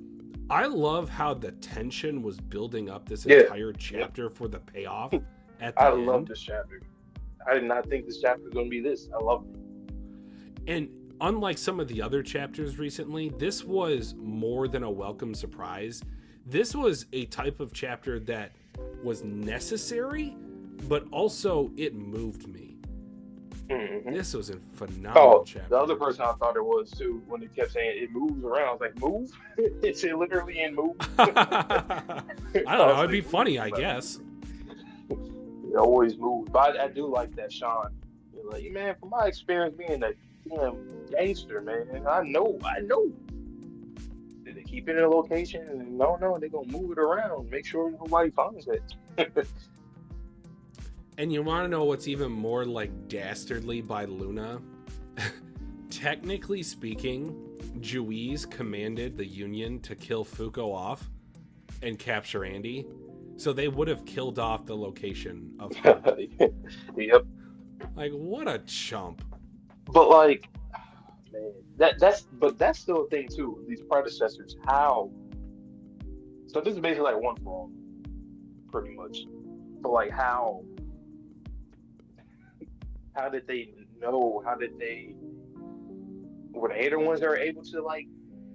I love how the tension was building up this entire chapter for the payoff at the end. I love this chapter. I did not think this chapter was going to be this. I love it. And unlike some of the other chapters recently, this was more than a welcome surprise. This was a type of chapter that was necessary, but also it moved me. Mm-hmm. This was a phenomenal chapter. The other person I thought it was too, when they kept saying it moves around, I was like, move? It's literally in move? I don't know, it'd be funny, I guess. It always moves. But I do like that Sean. You're like, man, from my experience being a damn gangster, man, I know. Did they keep it in a location? And no, they're gonna move it around, make sure nobody finds it. And you want to know what's even more, like, dastardly by Luna? Technically speaking, Juiz commanded the Union to kill Fuko off and capture Andy, so they would have killed off the location of her. Yep. Like, what a chump. But, like, man, that's still a thing too. These predecessors, how? So this is basically like one for all, pretty much. But, like, how did they know? Were the other ones that were able to, like,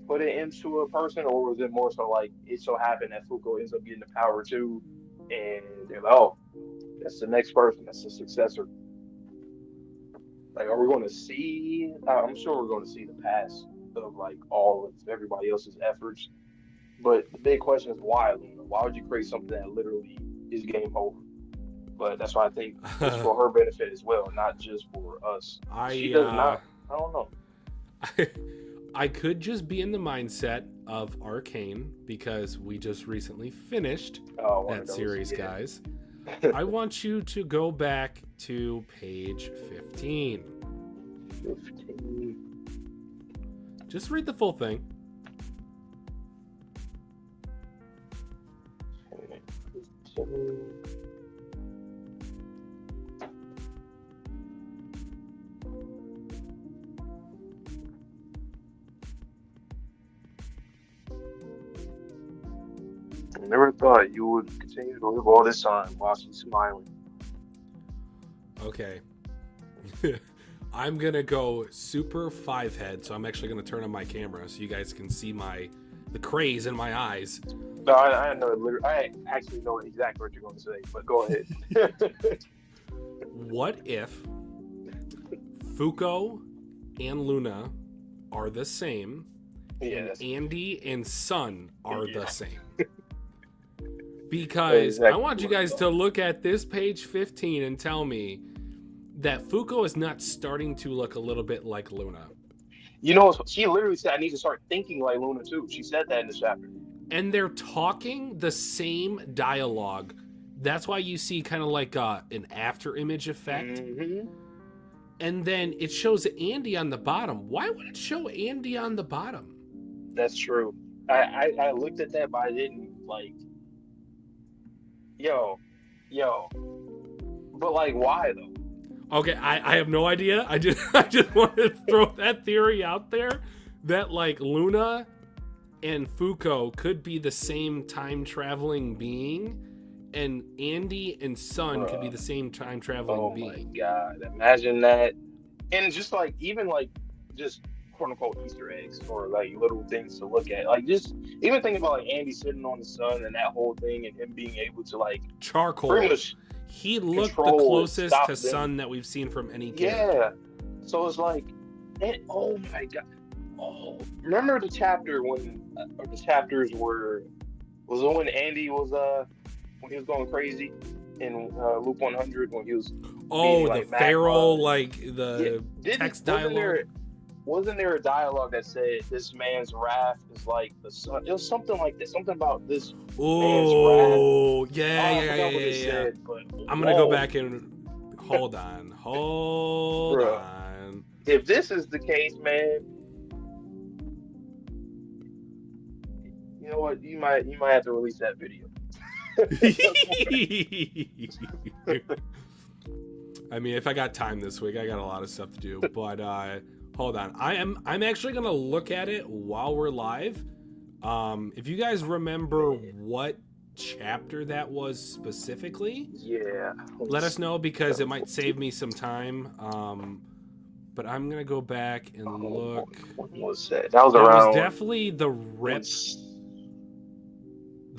put it into a person, or was it more so like it so happened that Fuko ends up getting the power too, and they're like, oh, that's the next person, that's the successor. Like, are we going to see? I'm sure we're going to see the past of, like, all of everybody else's efforts, but the big question is why, Luna? Why would you create something that literally is game over? But that's why I think it's for her benefit as well, not just for us. She does not. I don't know. I could just be in the mindset of Arcane, because we just recently finished that series, guys. I want you to go back to page 15. Just read the full thing. I never thought you would continue to live all this time while she's smiling. Okay. I'm going to go super 5-head, so I'm actually going to turn on my camera so you guys can see the craze in my eyes. No, I know. I actually know exactly what you're going to say, but go ahead. What if Fuko and Luna are the same, and Andy and Sun are the same? Because I want you guys to look at this page 15 and tell me, that Fuko is not starting to look a little bit like Luna. You know, she literally said, "I need to start thinking like Luna too." She said that in the chapter. And they're talking the same dialogue. That's why you see kind of like an after image effect. Mm-hmm. And then it shows Andy on the bottom. Why would it show Andy on the bottom? That's true. I looked at that, but I didn't like. Yo. But like, why though? Okay, I have no idea. I just wanted to throw that theory out there that like Luna and Fuko could be the same time traveling being, and Andy and Sun could be the same time traveling being. Oh my god! Imagine that, and just like even like just quote unquote Easter eggs or like little things to look at. Like just even thinking about like Andy sitting on the sun and that whole thing, and him being able to like charcoal. pretty much he looked the closest to Sun that we've seen from any character. Yeah. So it's like, oh my god. Oh, remember the chapter when, or the chapters were, was it when Andy was when he was going crazy in Loop 100 when he was being, like, the feral, like the text dialogue. Wasn't there a dialogue that said this man's wrath is like the sun? It was something like that. Something about this man's wrath. Yeah. Said, I'm gonna go back and hold on. If this is the case, man, you know what? You might have to release that video. I mean, if I got time this week, I got a lot of stuff to do. But hold on, I'm actually gonna look at it while we're live. If you guys remember what chapter that was specifically, let us know because it might save me some time. But I'm gonna go back and look. What was that? That was definitely the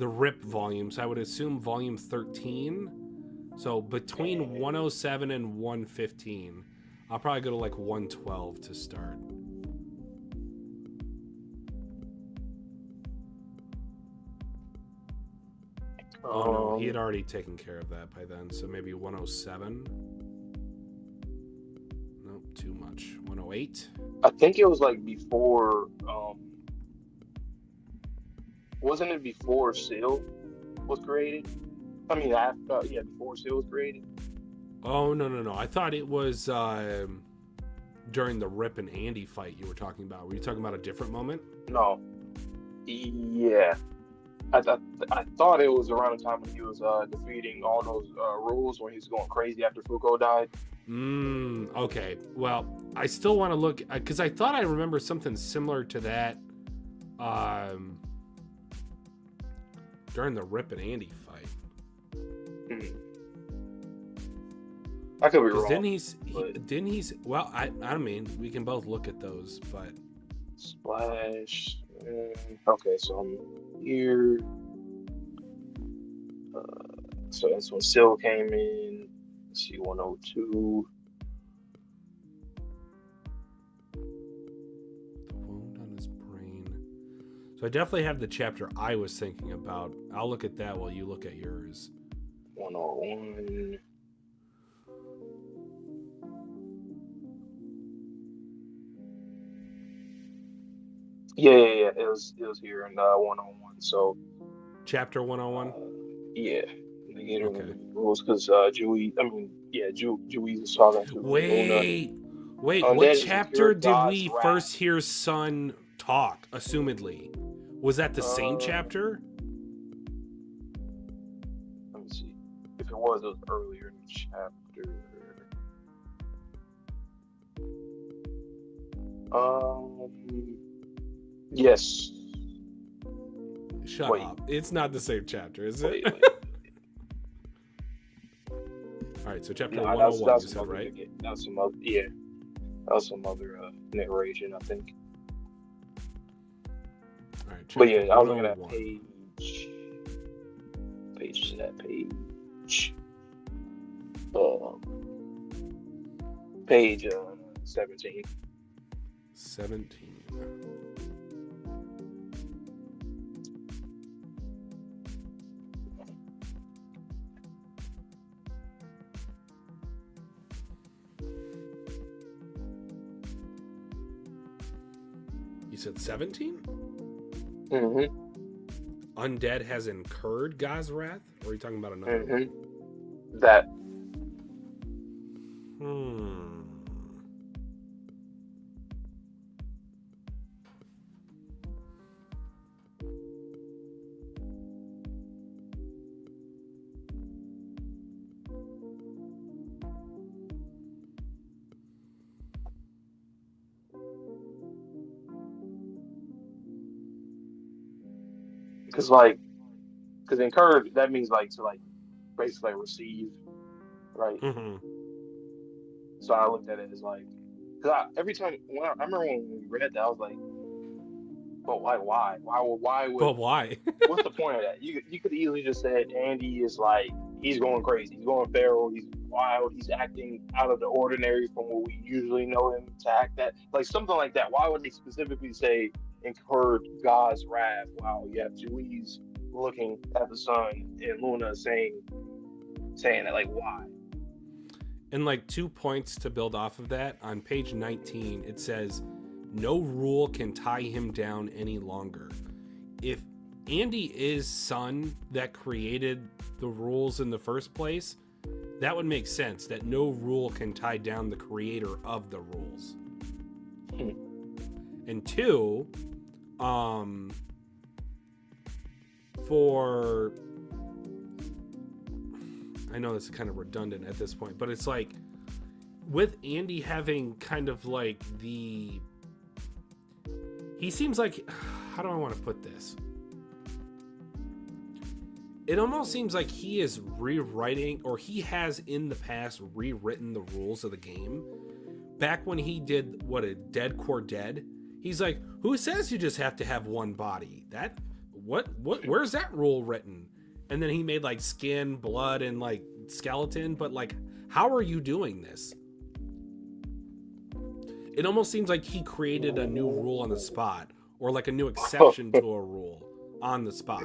rip volume. So I would assume volume 13. So between 107 and 115, I'll probably go to like 112 to start. Oh no, he had already taken care of that by then. So maybe 107. Nope, too much. 108. I think it was like before. Wasn't it before Seal was created? I mean, after, before Seal was created. Oh no! I thought it was during the Rip and Andy fight you were talking about. Were you talking about a different moment? No. Yeah. I thought it was around the time when he was defeating all those rules when he was going crazy after Fuko died. Okay. Well, I still want to look because I thought I remember something similar to that during the Rip and Andy fight. I could be wrong. Didn't he's well, I mean, we can both look at those, but Splash. Okay, so I'm here. So that's when Seal came in. Let's see, 102. The wound on his brain. So I definitely have the chapter I was thinking about. I'll look at that while you look at yours. 101. Yeah. It was here in 101. So chapter 101. Yeah. Okay. Rules because Juiz is talking to Wait, what chapter did we first hear Sun talk? Assumedly, was that the same chapter? Let me see. If it was earlier in the chapter. Yes. Shut up. It's not the same chapter, is it? Wait. All right, so chapter 101, you said, right? That was some other, That was some other narration, I think. All right, but yeah, I was looking at page 17. 17. You said 17? Mm-hmm. Undead has incurred God's wrath? Or are you talking about another one? That. Because incurred, that means like to like basically like receive, right? Mm-hmm. So I looked at it as like, because every time I remember when we read that, I was like, but why would But why? what's the point of that? You could easily just said Andy is like he's going crazy, he's going feral, he's wild, he's acting out of the ordinary from what we usually know him to act that like something like that. Why would they specifically say incurred God's wrath? Wow, you have Juiz looking at the sun and Luna saying that like why? And like 2 points to build off of that, on page 19 it says no rule can tie him down any longer. If Andy is Sun that created the rules in the first place, that would make sense that no rule can tie down the creator of the rules. And 2, for I know this is kind of redundant at this point, but it's like with Andy having kind of like he seems like, how do I want to put this? It almost seems like he is rewriting, or he has in the past rewritten the rules of the game. Back when he did a Dead Core Dead, he's like, who says you just have to have one body? Where's that rule written? And then he made like skin, blood, and like skeleton, but like, how are you doing this? It almost seems like he created a new rule on the spot, or like a new exception to a rule on the spot.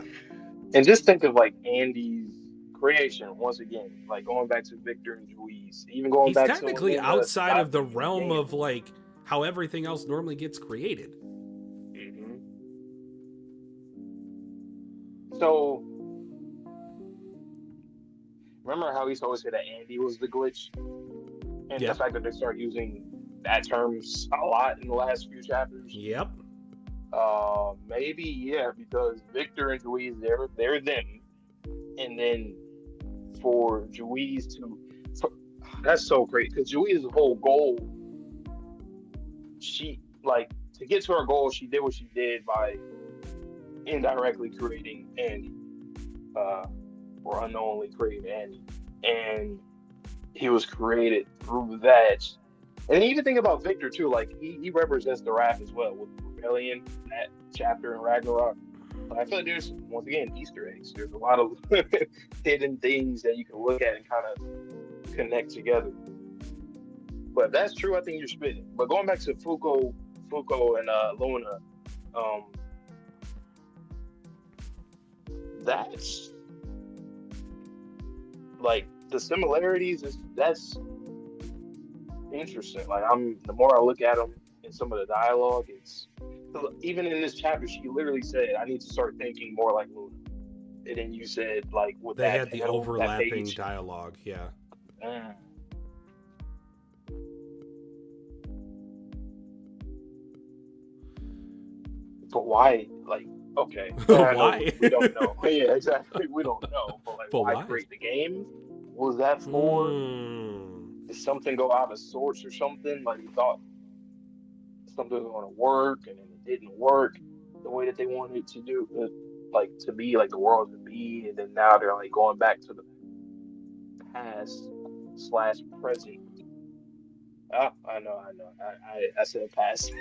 And just think of like Andy's creation once again, like going back to Victor and Juiz, even going back to technically outside of the realm of like how everything else normally gets created. Mm-hmm. So remember how he used to always say that Andy was the glitch, and the fact that they start using that term a lot in the last few chapters. Yep. Maybe because Victor and Juiz, they're them, and then for Juiz that's so great because Juiz's whole goal, she like to get to her goal, she did what she did by indirectly creating Andy, or unknowingly creating Andy, and he was created through that. And even think about Victor too, like he represents the wrath as well with rebellion, that chapter in Ragnarok. But I feel like there's once again Easter eggs. There's a lot of hidden things that you can look at and kind of connect together. But if that's true, I think you're spitting. But going back to Fuko and Luna, that's like the similarities that's interesting. Like the more I look at them in some of the dialogue, it's even in this chapter she literally said I need to start thinking more like Luna, and then you said like with they that had the overlapping dialogue. But why? Like, okay, why? We don't know. Yeah, exactly. We don't know. But like, why create the game? What was that for? Did something go out of sorts or something? Like you thought something was going to work and then it didn't work the way that they wanted it to do, like to be like the world to be, and then now they're like going back to the past / present. Oh, I know. I said past.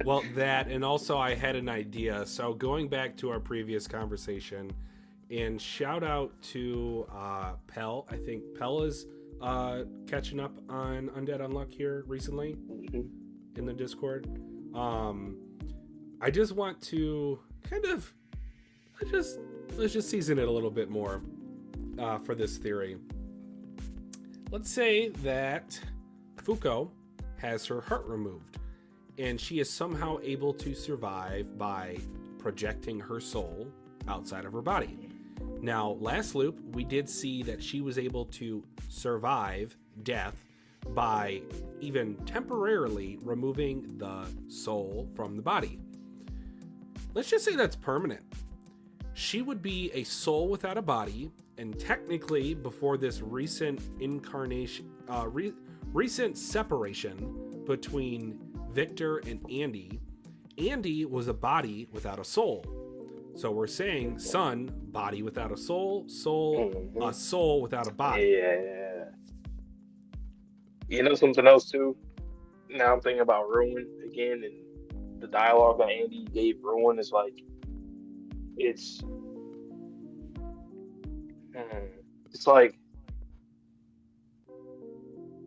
Well, that, and also I had an idea. So going back to our previous conversation, and shout out to Pell. I think Pell is catching up on Undead Unluck here recently in the Discord. I just want to kind of let's just season it a little bit more for this theory. Let's say that Fuko has her heart removed, and she is somehow able to survive by projecting her soul outside of her body. Now, last loop, we did see that she was able to survive death by even temporarily removing the soul from the body. Let's just say that's permanent. She would be a soul without a body, and technically, before this recent incarnation, recent separation between Victor and Andy, Andy was a body without a soul. So we're saying Sun, body without a soul, a soul without a body. Yeah. You know something else too? Now I'm thinking about Ruin again, and the dialogue that Andy gave Ruin is like, it's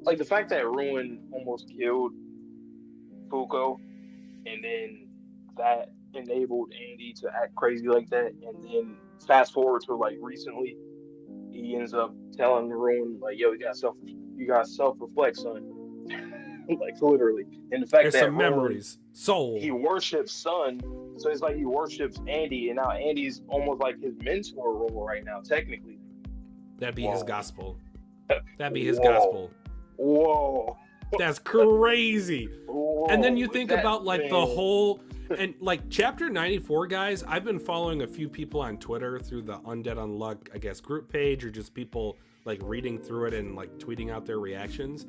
like the fact that Ruin almost killed Fuko, and then that enabled Andy to act crazy like that, and then fast forward to like recently, he ends up telling Ruin like, "Yo, you got self-reflect, son." Like literally, and the fact There's that some Ruin, memories, soul. he worships Sun, so it's like he worships Andy, and now Andy's almost like his mentor role right now, technically. That'd be his gospel. That'd be his Whoa. gospel. Whoa. That's crazy. Whoa. And then you think about like thing. the whole, and like chapter 94, guys, I've been following a few people on Twitter through the Undead Unluck, I guess, group page, or just people like reading through it and like tweeting out their reactions.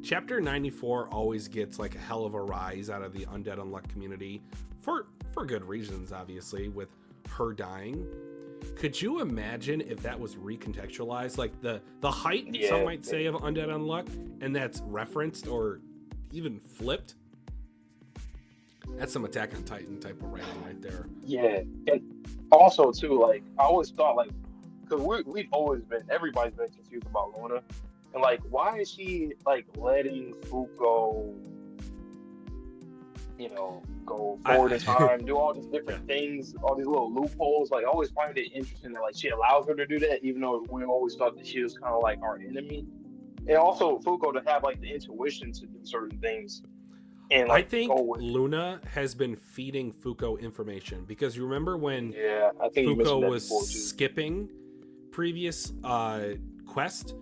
Chapter 94 always gets like a hell of a rise out of the Undead Unluck community for good reasons, obviously, with her dying. Could you imagine if that was recontextualized, like the height, some might say, of Undead Unluck, and that's referenced or even flipped? That's some Attack on Titan type of writing right there. Yeah, and also too, like I always thought, like, because we've always been, everybody's been confused about Luna, and like, why is she like letting Fuko, you know, go forward in time, do all these different things, all these little loopholes? Like, I always find it interesting that like she allows her to do that, even though we always thought that she was kind of like our enemy. And also Fuko to have like the intuition to do certain things. And like, I think Luna has been feeding Fuko information, because you remember when I think Fuko was skipping previous quest?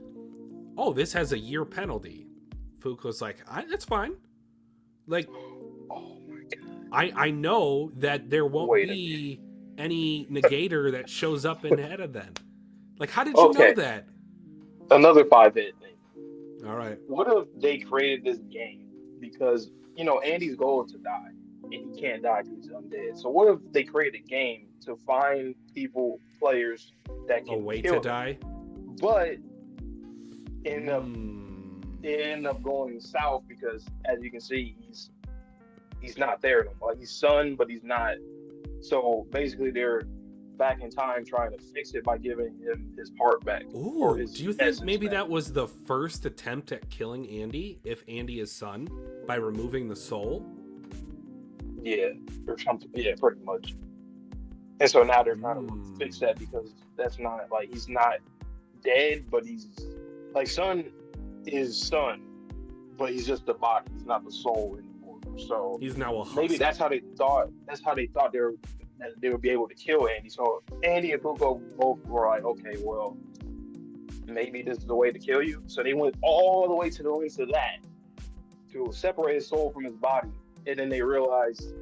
Oh, this has a year penalty. Fuko's like, that's fine. Like, oh my God. I know that there won't be any negator that shows up ahead of them. Like, how did you know that? Another 5-hit thing. All right. What if they created this game? Because, you know, Andy's goal is to die, and he can't die because he's undead. So what if they create a game to find players that can a way kill to die, but end up going south, because as you can see, he's not there anymore. Like, he's Sun, but he's not. So basically, they're back in time trying to fix it by giving him his heart back. Ooh, do you think maybe that was the first attempt at killing Andy, if Andy is Sun, by removing the soul? Yeah, or something. Yeah, pretty much. And so now they're trying to fix that, because that's not, like, he's not dead, but he's like, Sun is Sun, but he's just the body. He's not the soul anymore. So he's now a husk. Maybe that's how they thought they would be able to kill Andy. So Andy and Fuko both were like, okay, well, maybe this is the way to kill you. So they went all the way to the lengths of that to separate his soul from his body, and then they realized,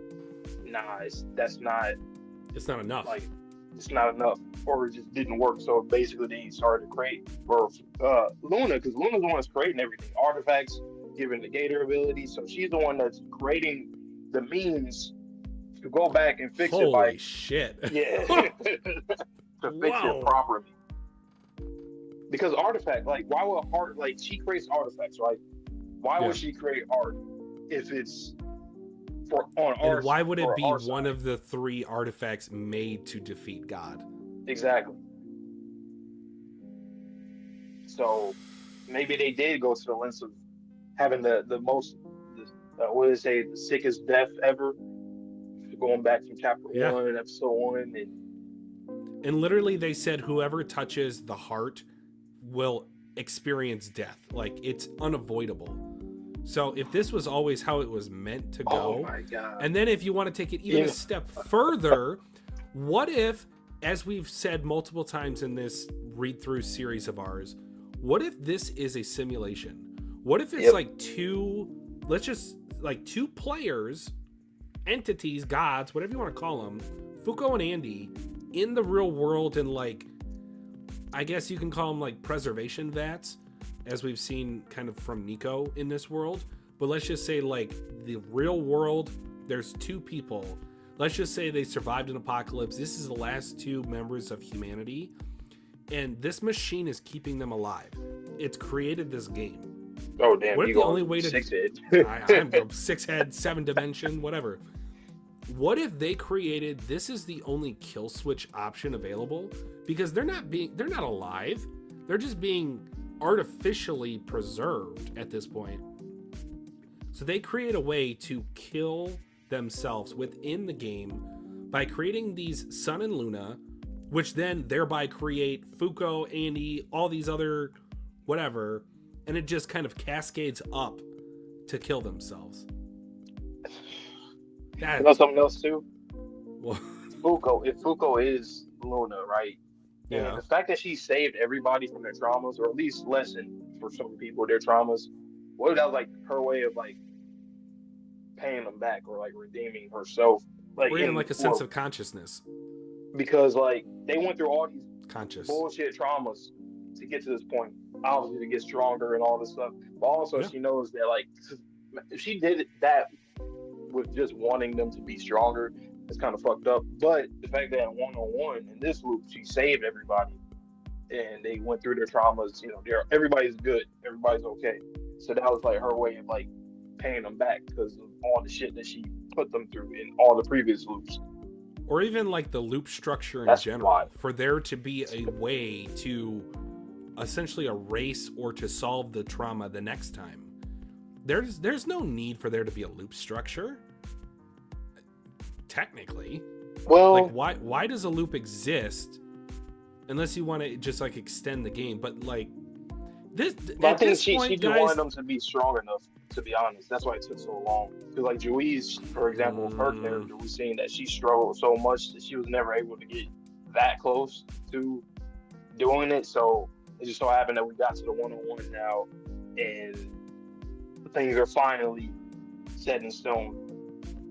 nah, it's not enough. Like, it's not enough, or it just didn't work. So basically, they started to create Luna, because Luna's the one that's creating everything, artifacts, giving the Gator ability. So she's the one that's creating the means to go back and fix it. Holy shit! Yeah, to fix it properly. Because artifact, like, why would art, like, she creates artifacts, right? Why would she create art if it's and why would it be one of the 3 artifacts made to defeat God? Exactly. So maybe they did go to the lengths of having the most, what do they say, the sickest death ever, going back from chapter 1 and episode 1, and literally they said whoever touches the heart will experience death. Like, it's unavoidable. So if this was always how it was meant to Oh go, my god. and then if you want to take it even a step further, what if, as we've said multiple times in this read-through series of ours, what if this is a simulation? What if it's like two players, entities, gods, whatever you want to call them, Fuko and Andy, in the real world, and like, I guess you can call them like preservation vats, as we've seen kind of from Nico in this world. But let's just say like the real world, there's two people. Let's just say they survived an apocalypse. This is the last two members of humanity. And this machine is keeping them alive. It's created this game. Oh, damn. What if the only way to... Six head. I'm six head, 7 dimension, whatever. What if they created, this is the only kill switch option available? Because they're not alive. They're just being artificially preserved at this point. So they create a way to kill themselves within the game by creating these Sun and Luna, which then thereby create Fuko, Andy, all these other whatever, and it just kind of cascades up to kill themselves. You know something else too? Well, If Fuko is Luna, right? Yeah. And the fact that she saved everybody from their traumas, or at least lessened for some people their traumas, what if that was like her way of like paying them back or like redeeming herself? Like, or even like a sense of consciousness. Because like they went through all these Conscious. bullshit traumas to get to this point, obviously to get stronger and all this stuff. But also she knows that like if she did that with just wanting them to be stronger, it's kind of fucked up. But the fact that one-on-one in this loop, she saved everybody and they went through their traumas, you know, everybody's good, everybody's okay. So that was like her way of like paying them back because of all the shit that she put them through in all the previous loops. Or even like the loop structure in general, wild. For there to be a way to essentially erase or to solve the trauma the next time. There's no need for there to be a loop structure. Technically. Well, like why does a loop exist unless you want to just like extend the game? But like this, I think she point, just guys, wanted them to be strong enough, to be honest. That's why it took so long. Because like Juiz, for example, her character, was saying that she struggled so much that she was never able to get that close to doing it. So it just so happened that we got to the one-on-one now, and things are finally set in stone.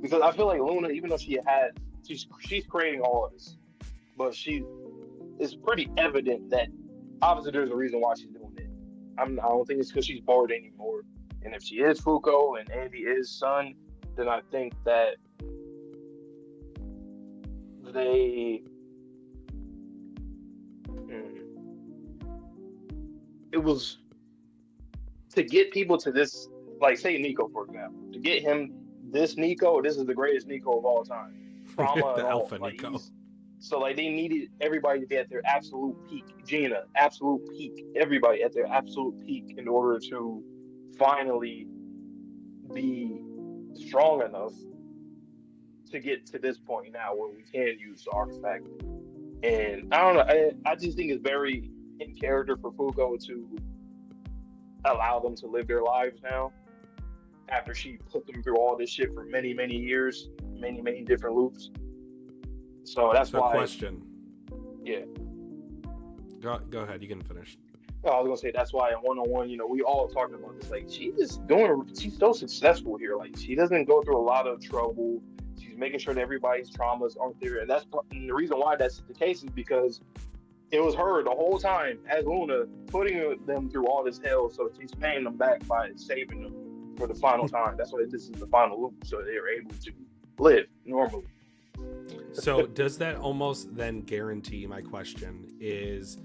Because I feel like Luna, even though she's creating all of this, but it's pretty evident that obviously there's a reason why she's doing it. I don't think it's because she's bored anymore. And if she is Fuko and Andy is Sun, then I think that it was to get people to this, like say Nico, for example, to get him this Nico, this is the greatest Nico of all time. Trauma the and all, alpha like, Nico. So like they needed everybody to be at their absolute peak. Gina, absolute peak. Everybody at their absolute peak in order to finally be strong enough to get to this point now where we can use the artifact. And I don't know, I just think it's very in character for Fuko to allow them to live their lives now after she put them through all this shit for many, many years, many different loops. So that's why. Question. Yeah. Go ahead. You can finish. I was gonna say that's why in one-on-one, you know, we all talking about this. Like she's so successful here. Like she doesn't go through a lot of trouble. She's making sure that everybody's traumas aren't there, and the reason why that's the case is because it was her the whole time as Luna putting them through all this hell. So she's paying them back by saving them for the final time. That's why this is the final loop, so they're able to live normally. So does that almost then guarantee, my question is,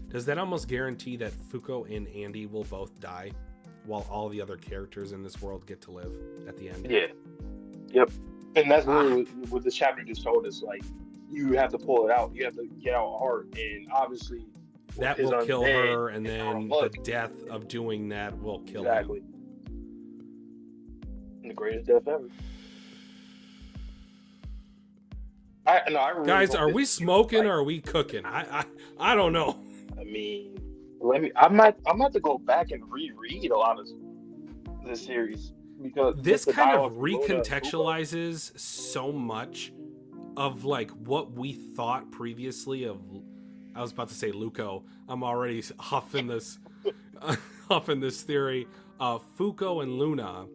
does that almost guarantee that Fuko and Andy will both die while all the other characters in this world get to live at the end? Yeah. Yep. And that's literally what this chapter just told us. Like, you have to pull it out. You have to get out hard. And obviously, that will kill her, and then the Unluck. death of doing that will kill Exactly. him. And the greatest death ever. I really Guys, hope are this we is smoking like, or are we cooking? I don't know. I mean, I'm about to go back and reread a lot of the series because this just the kind of dialogue from Luna and Fuko. recontextualizes so much of like what we thought previously of. I was about to say Luco. I'm already huffing this theory of Fuko and Luna.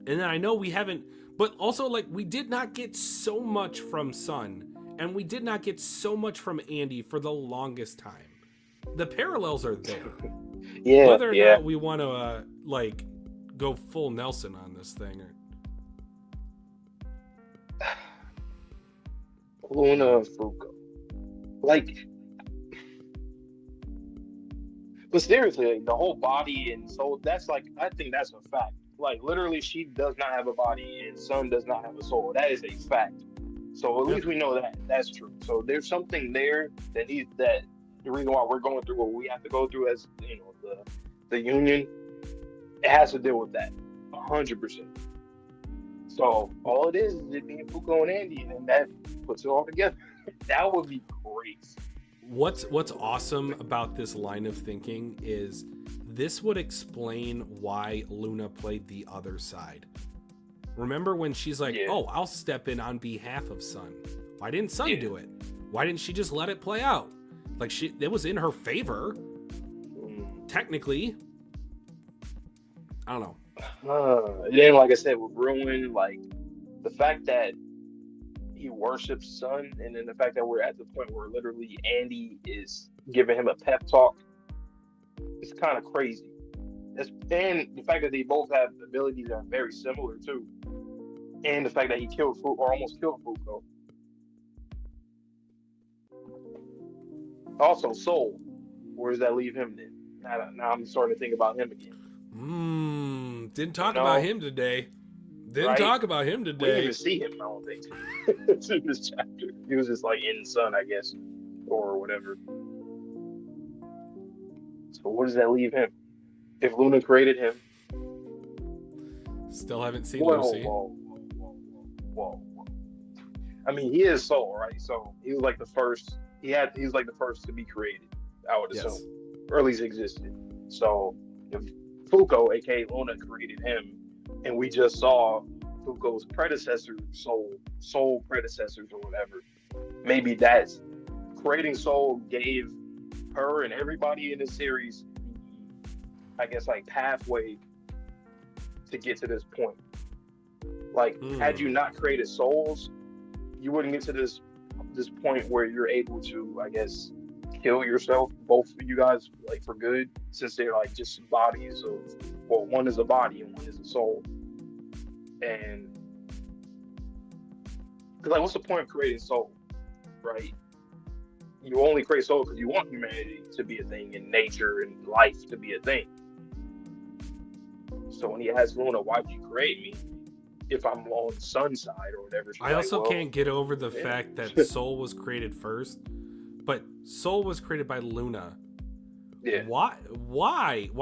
And then I know we haven't, but also like we did not get so much from Sun, and we did not get so much from Andy for the longest time. The parallels are there. Yeah, Whether or yeah. not we want to like go full Nelson on this thing, or Luna and Fuko. Like, but seriously, like, the whole body and soul, that's like, I think that's a fact. Like, literally, she does not have a body and Sun does not have a soul. That is a fact. So at least we know that that's true. So there's something there that the reason why we're going through what we have to go through as, you know, the union, it has to deal with that 100%. So all it is it being Fuko and Andy, and that puts it all together. That would be great. what's awesome about this line of thinking is this would explain why Luna played the other side. Remember when she's like, "Oh, I'll step in on behalf of Sun." Why didn't Sun do it? Why didn't she just let it play out? Like it was in her favor, technically. I don't know. Then, like I said, with Ruin, like the fact that he worships Sun, and then the fact that we're at the point where literally Andy is giving him a pep talk, it's kind of crazy. And the fact that they both have abilities that are very similar too, and the fact that he killed Fuko or almost killed Fuko. Also, Soul, where does that leave him then? Now I'm starting to think about him again. Didn't talk about him today. Didn't talk about him today. We didn't even see him, I don't think, in this chapter. He was just like in Sun, I guess, or whatever. So where does that leave him? If Luna created him, still haven't seen Lucy. Whoa. I mean, he is Soul, right? So he was like the first. He was like the first to be created, I would assume, or at least existed. So if Fuko, aka Luna, created him, and we just saw Fuko's predecessor, soul predecessors or whatever, maybe that's creating Soul gave her and everybody in the series, I guess, like pathway to get to this point. Like, had you not created souls, you wouldn't get to this point where you're able to, I guess, kill yourself, both of you guys, like for good, since they're like just bodies of, well, one is a body and one is a soul. And because, like, what's the point of creating soul, right? You only create soul because you want humanity to be a thing and nature and life to be a thing. So when he asks Luna, why'd you create me if I'm on the Sun side or whatever? I also can't get over the fact that Soul was created first, but Soul was created by Luna. Yeah. Why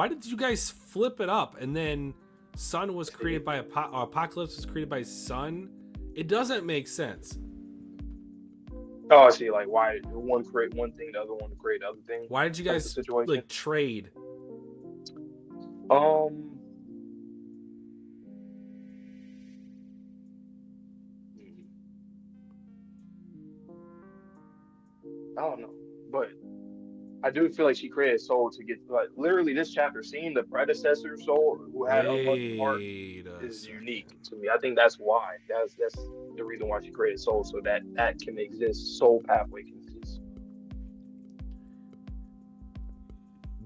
did you guys flip it up and then Sun was created by Apocalypse was created by Sun? It doesn't make sense. Oh, I see. Like, why one create one thing, the other one create the other thing? Why did you guys like trade? I don't know, but I do feel like she created Soul to get, like, literally this chapter, seeing the predecessor Soul who had a much part is unique to me. I think that's why. That's the reason why she created Soul, so that can exist. Soul pathway can exist.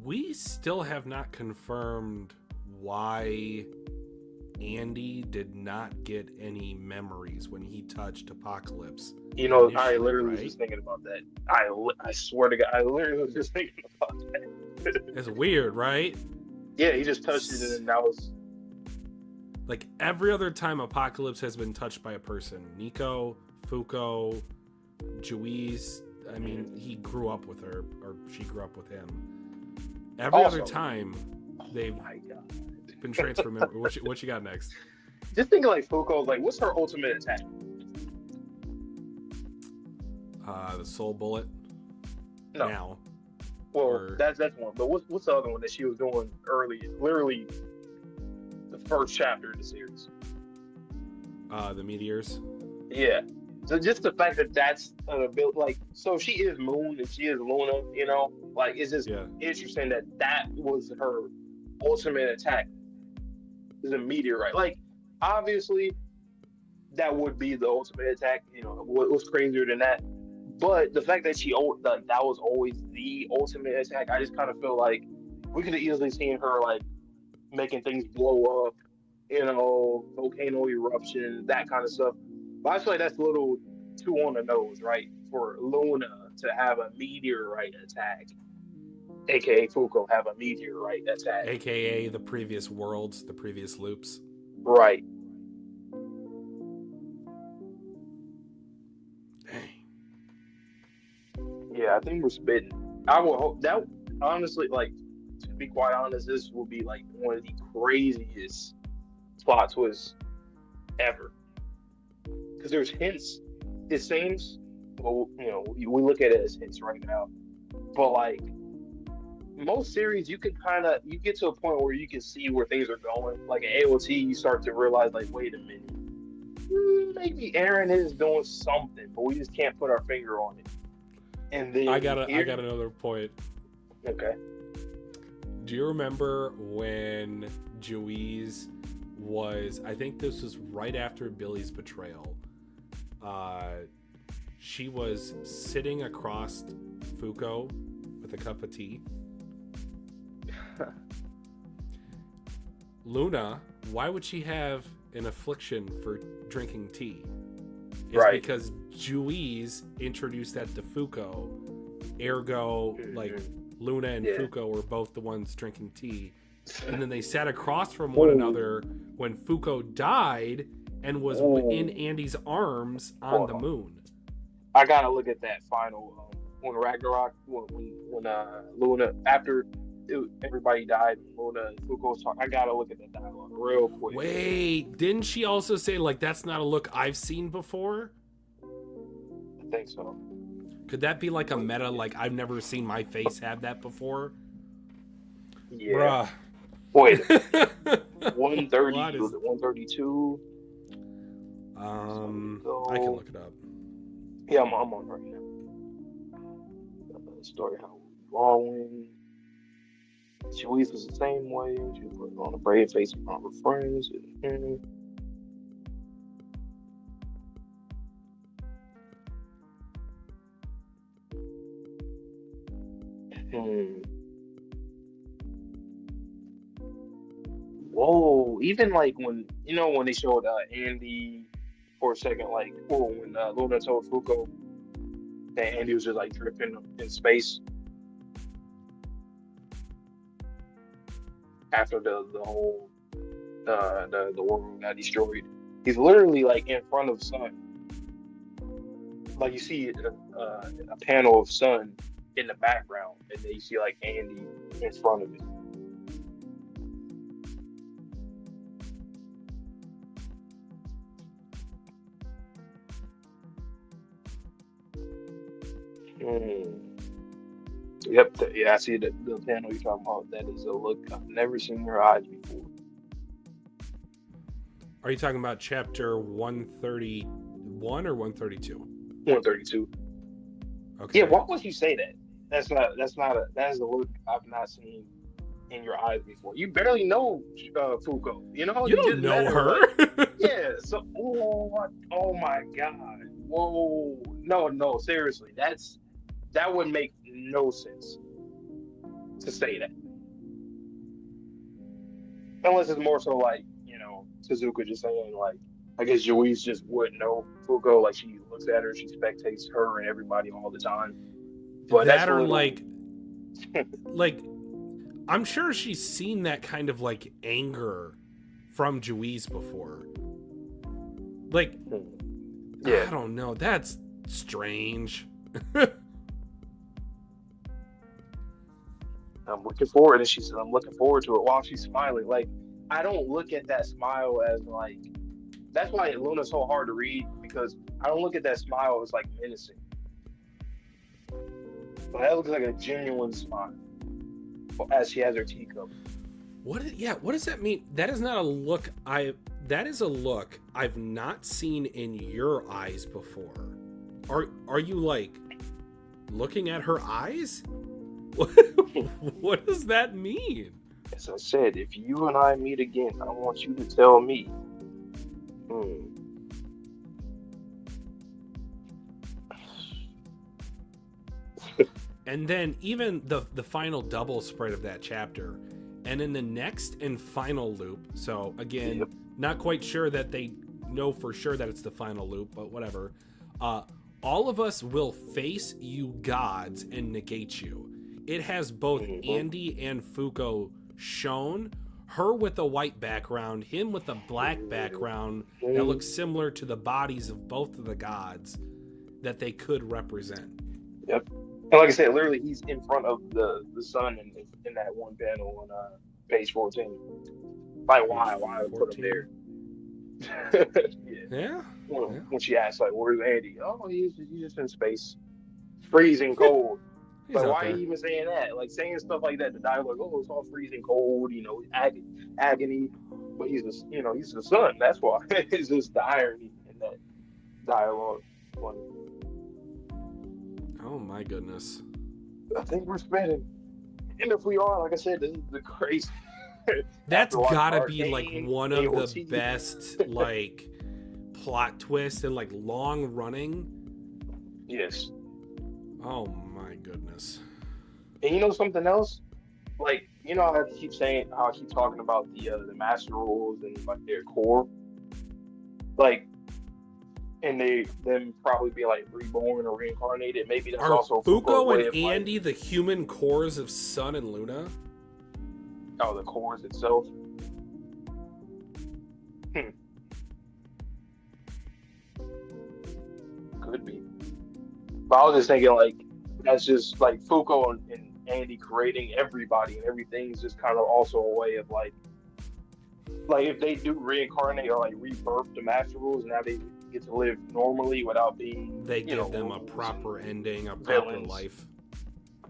We still have not confirmed why Andy did not get any memories when he touched Apocalypse. You know, I literally was just thinking about that. I swear to God, I literally was just thinking about that. It's weird, right? Yeah, he just touched it and that was... Like, every other time Apocalypse has been touched by a person, Nico, Fuko, Juiz, I mean, he grew up with her, or she grew up with him. Every other time, they've been transferred. What you got next? Just thinking like Fuko, like, what's her ultimate attack? The Soul Bullet. No. Now. Well, that's one. But what's the other one that she was doing early? Literally, first chapter of the series. The meteors. Yeah. So just the fact that that's an ability, like, so she is Moon and she is Luna, you know, like, it's just interesting that that was her ultimate attack, is a meteorite. Like, obviously, that would be the ultimate attack. You know, what was crazier than that? But the fact that like, that was always the ultimate attack, I just kind of feel like we could have easily seen her like making things blow up, you know, volcano eruption, that kind of stuff. But I feel like that's a little too on the nose, right? For Luna to have a meteorite attack, aka Fuko have a meteorite attack, aka the previous worlds, the previous loops. Right. Dang. Yeah, I think we're spitting. I will hope that, honestly, like, to be quite honest, this will be like one of the craziest plot twists ever. Because there's hints. It seems, well, you know, we look at it as hints right now, but like most series, you get to a point where you can see where things are going. Like in AOT, you start to realize, like, wait a minute, maybe Eren is doing something, but we just can't put our finger on it. And then I got another point. Okay. Do you remember when Juiz was, I think this was right after Billy's betrayal, she was sitting across Fuko with a cup of tea. Luna, why would she have an affliction for drinking tea? It's right. Because Juiz introduced that to Fuko, ergo, like, Luna and Fuko were both the ones drinking tea. And then they sat across from one another when Fuko died and was in Andy's arms on the moon. I gotta look at that final when Ragnarok, when Luna, after everybody died, Luna and Fuko was talking. I gotta look at that dialogue real quick. Wait, didn't she also say, like, that's not a look I've seen before? I think so. Could that be like a meta, like, I've never seen my face have that before? Yeah. Bruh. Wait, 130, was it 132? I can look it up. Yeah, I'm on right now. Story how drawing. Juiz was the same way. She put on a brave face in front of her friends. Whoa! Even like when they showed Andy for a second, like when Luna told Fuko that Andy was just like drifting in space after the whole the world got destroyed. He's literally like in front of sun. Like you see a panel of sun in the background, and then you see like Andy in front of it. Yep, I see the panel you're talking about. That is a look I've never seen in her eyes before. Are you talking about chapter 131 or 132? 132. Okay. Yeah, why would you say that? That is a look I've not seen in your eyes before. You barely know Fuko. You know, you don't know her. Like, yeah. So, oh my God. Whoa. No, seriously. That would make no sense to say that. Unless it's more so like, Suzuka just saying, like, I guess Juiz just wouldn't know Fuko. Like, she looks at her, she spectates her and everybody all the time. But that, or like, I'm sure she's seen that kind of like anger from Juiz before. Like, I don't know. That's strange. I'm looking forward, and she said, I'm looking forward to it while she's smiling. Like, I don't look at that smile as like, that's why Luna's so hard to read, because I don't look at that smile as like menacing. But that looks like a genuine smile as she has her teacup. What does that mean? That is not a look that is a look I've not seen in your eyes before. Are you like looking at her eyes? What does that mean? As I said, if you and I meet again, I want you to tell me. And then even the final double spread of that chapter, and in the next and final loop. So again, not quite sure that they know for sure that it's the final loop, but whatever. All of us will face you gods and negate you. It has both Andy and Fuko shown, her with a white background, him with a black background that looks similar to the bodies of both of the gods that they could represent. Yep. And like I said, literally he's in front of the sun in that one panel on page 14. Like, why put him there? Yeah. When she asks, like, where's Andy? Oh, he's just in space. Freezing cold. Like, why are you even saying that? Like, saying stuff like that, the dialogue, oh, it's all freezing cold, agony. But he's the sun. That's why. It's just the irony in that dialogue. Funny. Oh, my goodness. I think we're spinning. And if we are, like I said, this is the crazy. That's gotta be like one of the best like plot twists and like long running. Yes. Oh my goodness. And you know something else? Like, you know how I keep talking about the master rules and like their core? Like, and them probably be like reborn or reincarnated. Maybe that's also Fuko and Andy the human cores of Sun and Luna? Oh, the cores itself. Could be. But I was just thinking, like, that's just like Fuko and Andy creating everybody and everything is just kind of also a way of like if they do reincarnate or like rebirth the master rules, now they get to live normally without being. They give them a proper ending, a proper life.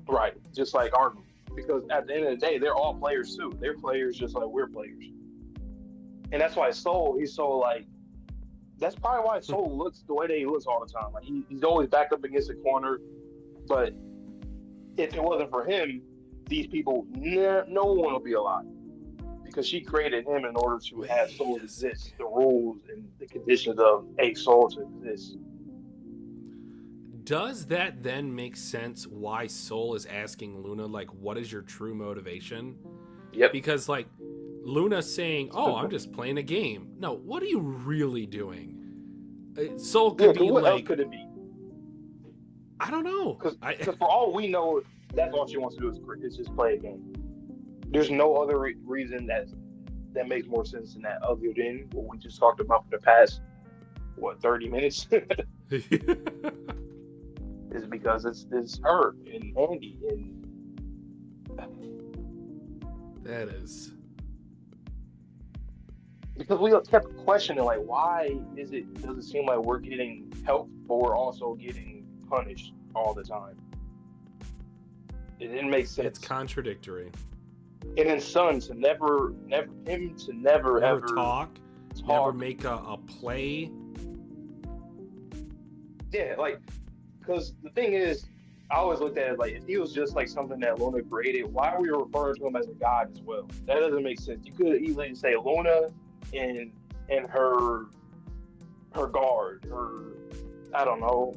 Right, just like our. Because at the end of the day, they're all players too. They're players just like we're players. And that's why Soul, he's so like, that's probably why Soul looks the way that he looks all the time. Like he's always backed up against the corner. But if it wasn't for him, these people, no one would be alive. Because she created him in order to have Soul exist, the rules and the conditions of a Soul to exist. Does that then make sense why Soul is asking Luna, like, what is your true motivation? Yep. Because, like, Luna's saying, oh, I'm just playing a game. No, what are you really doing? Soul could be what like... else could it be? I don't know. Because for all we know, that's all she wants to do is just play a game. There's no other reason that makes more sense than that other than what we just talked about for the past, 30 minutes? Is because it's her and Andy and that is because we kept questioning like why does it seem like we're getting help but we're also getting punished all the time? It didn't make sense. It's contradictory. And then Sun to never ever talk, never make a play. Yeah, like. Because the thing is, I always looked at it like, if he was just like something that Luna created, why are we referring to him as a god as well? That doesn't make sense. You could easily say Luna and her guard, I don't know,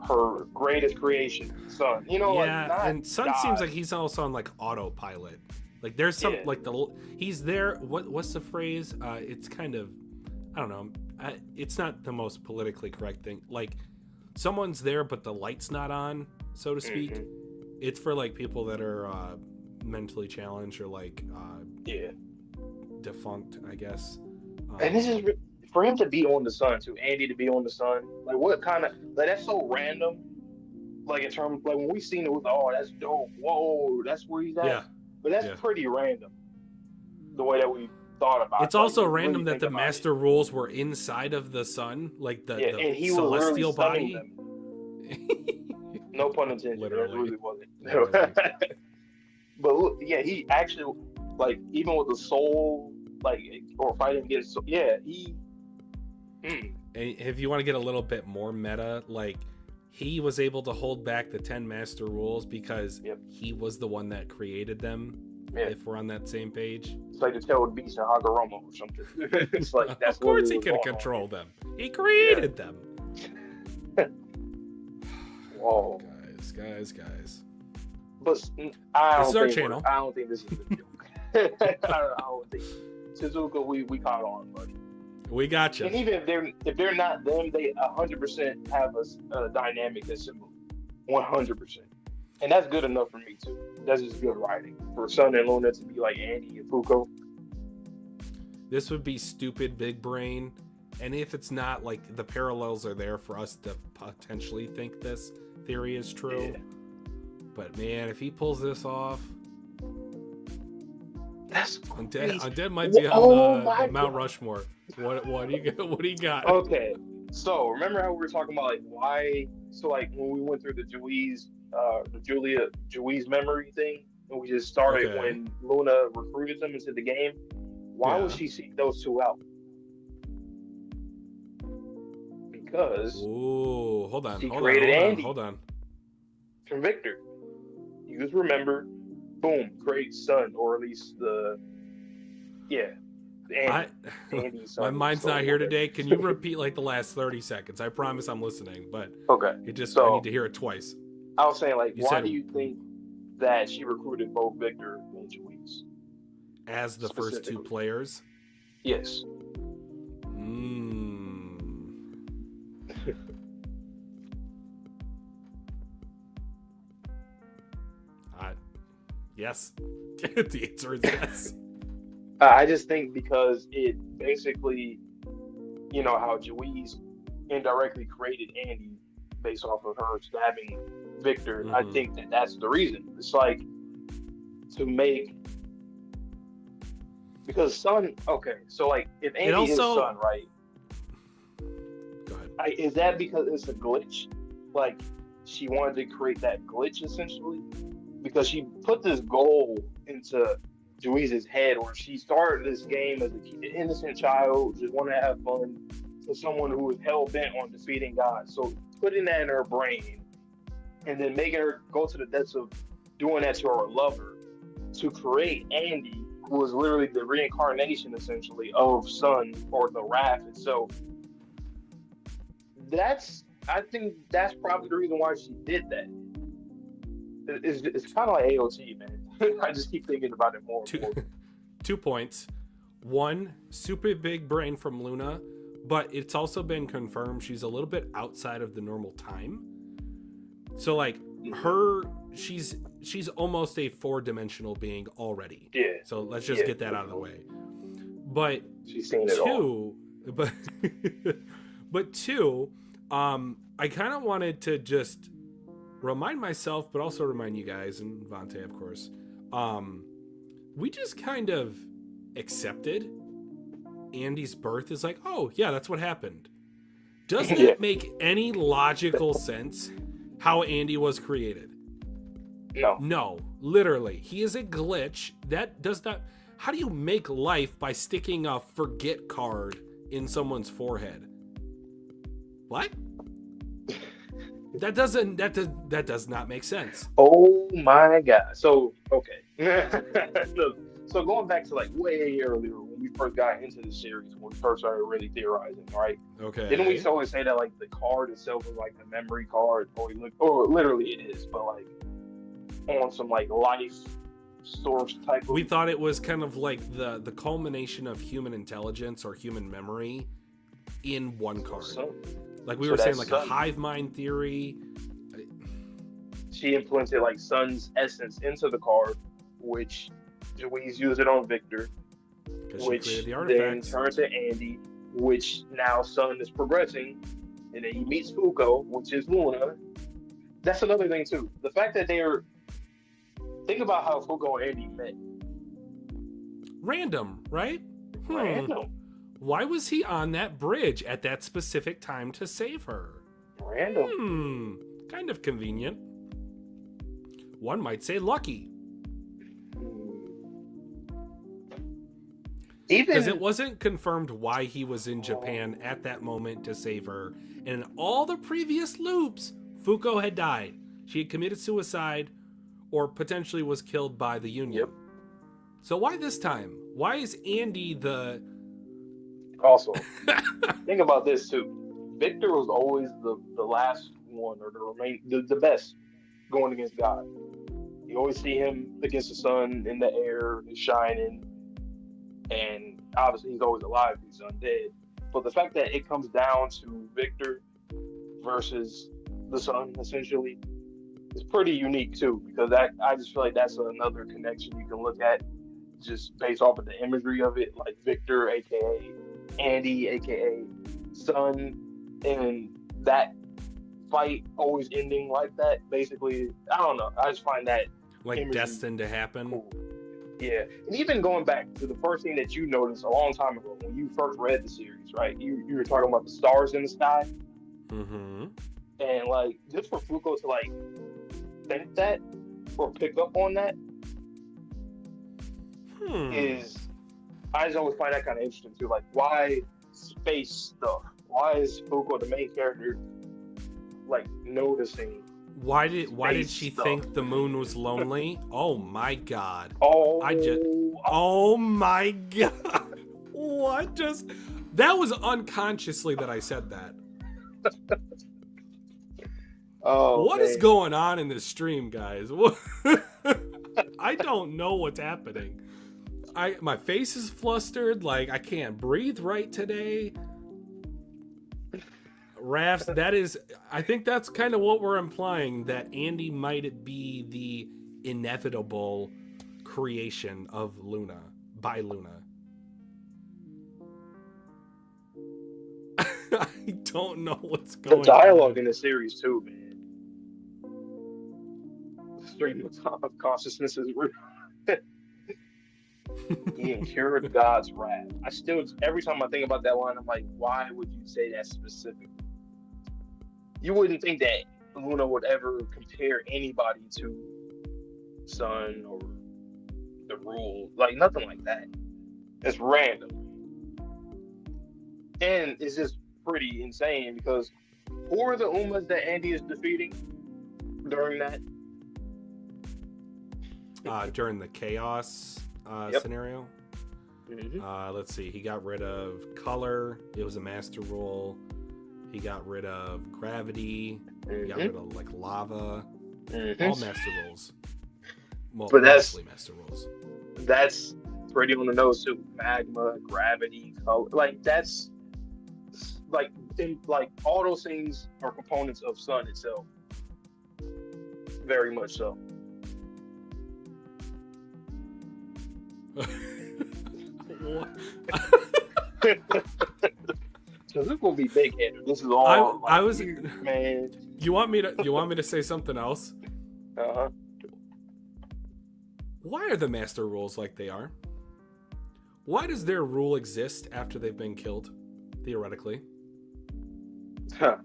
her greatest creation, Sun. You know, yeah, and Sun God. Seems like he's also on like autopilot. Like there's some like he's there. What's the phrase? It's kind of, I don't know. It's not the most politically correct thing. Like, someone's there, but the light's not on, so to speak. Mm-hmm. It's for like people that are mentally challenged or like defunct, I guess. And this is for him to be on the sun too. Andy to be on the sun. Like, what kind of like that's so random. Like in terms like when we seen it, was oh that's dope. Whoa, that's where he's at. Yeah. But that's pretty random. The way that we thought about it's also random that the master rules were inside of the sun, like the and he celestial body. No pun intended. Literally. It really wasn't. But look, yeah, he actually like even with the soul like or fighting against yeah he. Mm, And if you want to get a little bit more meta, like he was able to hold back the 10 master rules because yep. he was the one that created them. Yeah. If we're on that same page, it's like the tailed beast in Hagoromo or something. It's like that's of course he what's could going control on. them. He created them. Whoa, guys. but I don't This is our think channel. I don't think this is a joke. I don't think Shizuka. We caught on, buddy. We got you. And even if they're not them, they 100% have a dynamic that's similar, 100%, and that's good enough for me too. That's just good writing for Sun and Luna to be like Andy and Fuko. This would be stupid big brain, and if it's not, like the parallels are there for us to potentially think this theory is true. Yeah. But man, if he pulls this off, that's Undead might be on the Mount Rushmore. What do you got? Okay, so remember how we were talking about like why? So like when we went through the Jui's memory thing, and we just started when Luna recruited them into the game. Why would she seek those two out? Because hold on. Hold on. From Victor. You just remember, boom, great son, or at least Andy's son. My mind's not here today. Can you repeat like the last 30 seconds? I promise I'm listening, but okay. I need to hear it twice. I was saying, like, why do you think that she recruited both Victor and Juiz? As the first two players? Yes. Yes. The answer is yes. I just think because it basically, you know, how Juiz indirectly created Andy based off of her stabbing Victor. I think that's the reason. It's like to make, because Sun, okay, so like if Andy is Sun, right? Go ahead. Is that because it's a glitch? Like she wanted to create that glitch essentially? Because she put this goal into Juiz's head where she started this game as an innocent child, just want to have fun, to someone who was hell-bent on defeating God. So putting that in her brain and then making her go to the depths of doing that to her lover to create Andy, who was literally the reincarnation, essentially, of Sun or the Wrath itself. I think that's probably the reason why she did that. It's kind of like AOT, man. I just keep thinking about it more and more. 2 points. One, super big brain from Luna, but it's also been confirmed she's a little bit outside of the normal time. So like she's almost a 4-dimensional being already. Yeah. So let's just get that out of the way. But she's seen it all. But two, I kind of wanted to just remind myself, but also remind you guys, and Vante, of course, we just kind of accepted Andy's birth is like, oh, yeah, that's what happened. Does that make any logical sense how Andy was created? No, literally. He is a glitch. That does not... How do you make life by sticking a forget card in someone's forehead? What? That does not make sense. Oh my god. So, okay. So going back to like way earlier when we first got into the series, when we first started really theorizing, right? Okay. Didn't we always say that like the card itself was like the memory card, or literally it is, but like on some like life source type of... We thought it was kind of like the culmination of human intelligence or human memory in one card. Like we were saying, like a hive mind theory. She implemented like Sun's essence into the card, which Juiz used it on Victor, which then turned to Andy, which now Sun is progressing, and then he meets Fuko, which is Luna. That's another thing too. The fact that think about how Fuko and Andy met. Random, right? Random. Why was he on that bridge at that specific time to save her? Random. Kind of convenient. One might say lucky. Because it Even wasn't confirmed why he was in Japan at that moment to save her. And in all the previous loops, Fuko had died. She had committed suicide or potentially was killed by the Union. yep. So why this time? Why is Andy the... Also, think about this too. Victor was always the last one or the best going against God. You always see him against the sun in the air, he's shining, and obviously he's always alive. He's undead. But the fact that it comes down to Victor versus the sun, essentially, is pretty unique too. Because that I just feel like that's another connection you can look at just based off of the imagery of it, like Victor, aka Andy, aka Sun, and that fight always ending like that. Basically, I don't know. I just find that like imagery destined to happen. cool. Yeah, and even going back to the first thing that you noticed a long time ago when you first read the series, right? You were talking about the stars in the sky, Mm-hmm. and like just for Fuko to like think that or pick up on that is, I just always find that kind of interesting too. Like, why space stuff? Why is Fuko the main character like noticing? Why did space she stuff? think the moon was lonely? Oh my god. Oh, Oh my god. What just... That was unconsciously that I said that. oh, What is man. going on in this stream, guys? I don't know what's happening. My face is flustered, like I can't breathe right today. Rafts, that is, I think that's kind of what we're implying, that Andy might be the inevitable creation of Luna, by Luna. I don't know what's The going dialogue on. in the series too, man. Stream of consciousness is real. He incurred God's wrath. I still, every time I think about that line, I'm like, why would you say that specifically? You wouldn't think that Luna would ever compare anybody to Sun or the Rule, like nothing like that. It's random, and it's just pretty insane because who are the Umas that Andy is defeating during that? During the chaos Yep. scenario. Mm-hmm. Let's see. He got rid of color. It was a master rule. He got rid of gravity. He got rid of like lava. All master rules. Well, But mostly master rules. that's pretty on the nose too. Magma, gravity, color, like that's like all those things are components of Sun itself. Very much so. What? So this will be big headed. This is all. I was, man. You want me to say something else? Uh-huh. Why are the master rules like they are? Why does their rule exist after they've been killed? Theoretically, Huh.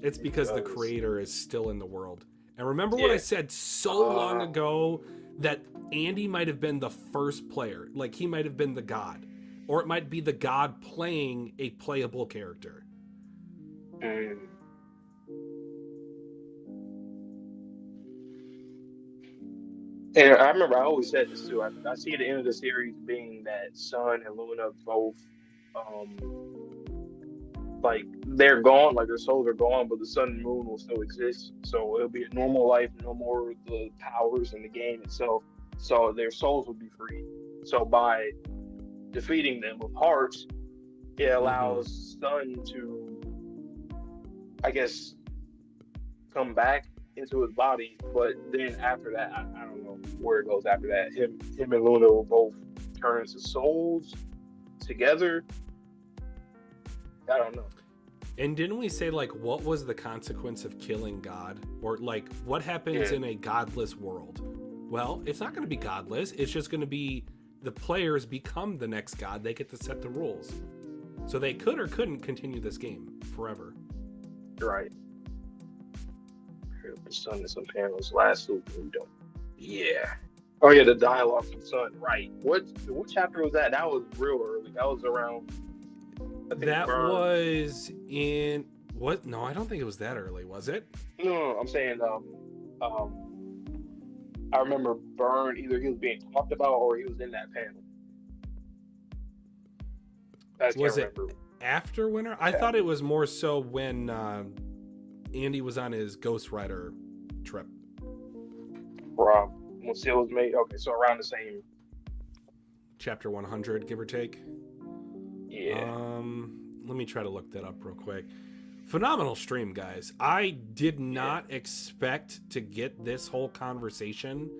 it's because the creator is still in the world. And remember what I said so long ago, that Andy might have been the first player. Like, he might have been the god. Or it might be the god playing a playable character. Mm. And I remember I always said this too. I see the end of the series being that Sun and Luna both, like they're gone, like their souls are gone, but the sun and moon will still exist. So it'll be a normal life, no more of the powers in the game itself. So their souls will be free. So by defeating them with hearts, it allows Sun to, I guess, come back into his body. But then after that, I don't know where it goes after that. Him and Luna will both turn into souls together. I don't know. And didn't we say, like, what was the consequence of killing God? Or, like, what happens in a godless world? Well, it's not going to be godless. It's just going to be the players become the next god. They get to set the rules. So they could or couldn't continue this game forever. Right. The sun and some panels last loop. We don't. Yeah. Oh yeah, the dialogue from Sun. Right. What chapter was that? That was real early. That was around. I think That Burn. was in what? No, I don't think it was that early, was it? No, I'm saying I remember Burn. Either he was being talked about or he was in that panel. I just can't Was it remember. after Winter? I thought it was more so when Andy was on his Ghost Rider trip. Rob, when Seal was made. Okay, so around the same. Chapter 100, give or take. Yeah. Let me try to look that up real quick. Phenomenal stream, guys. I did not expect to get this whole conversation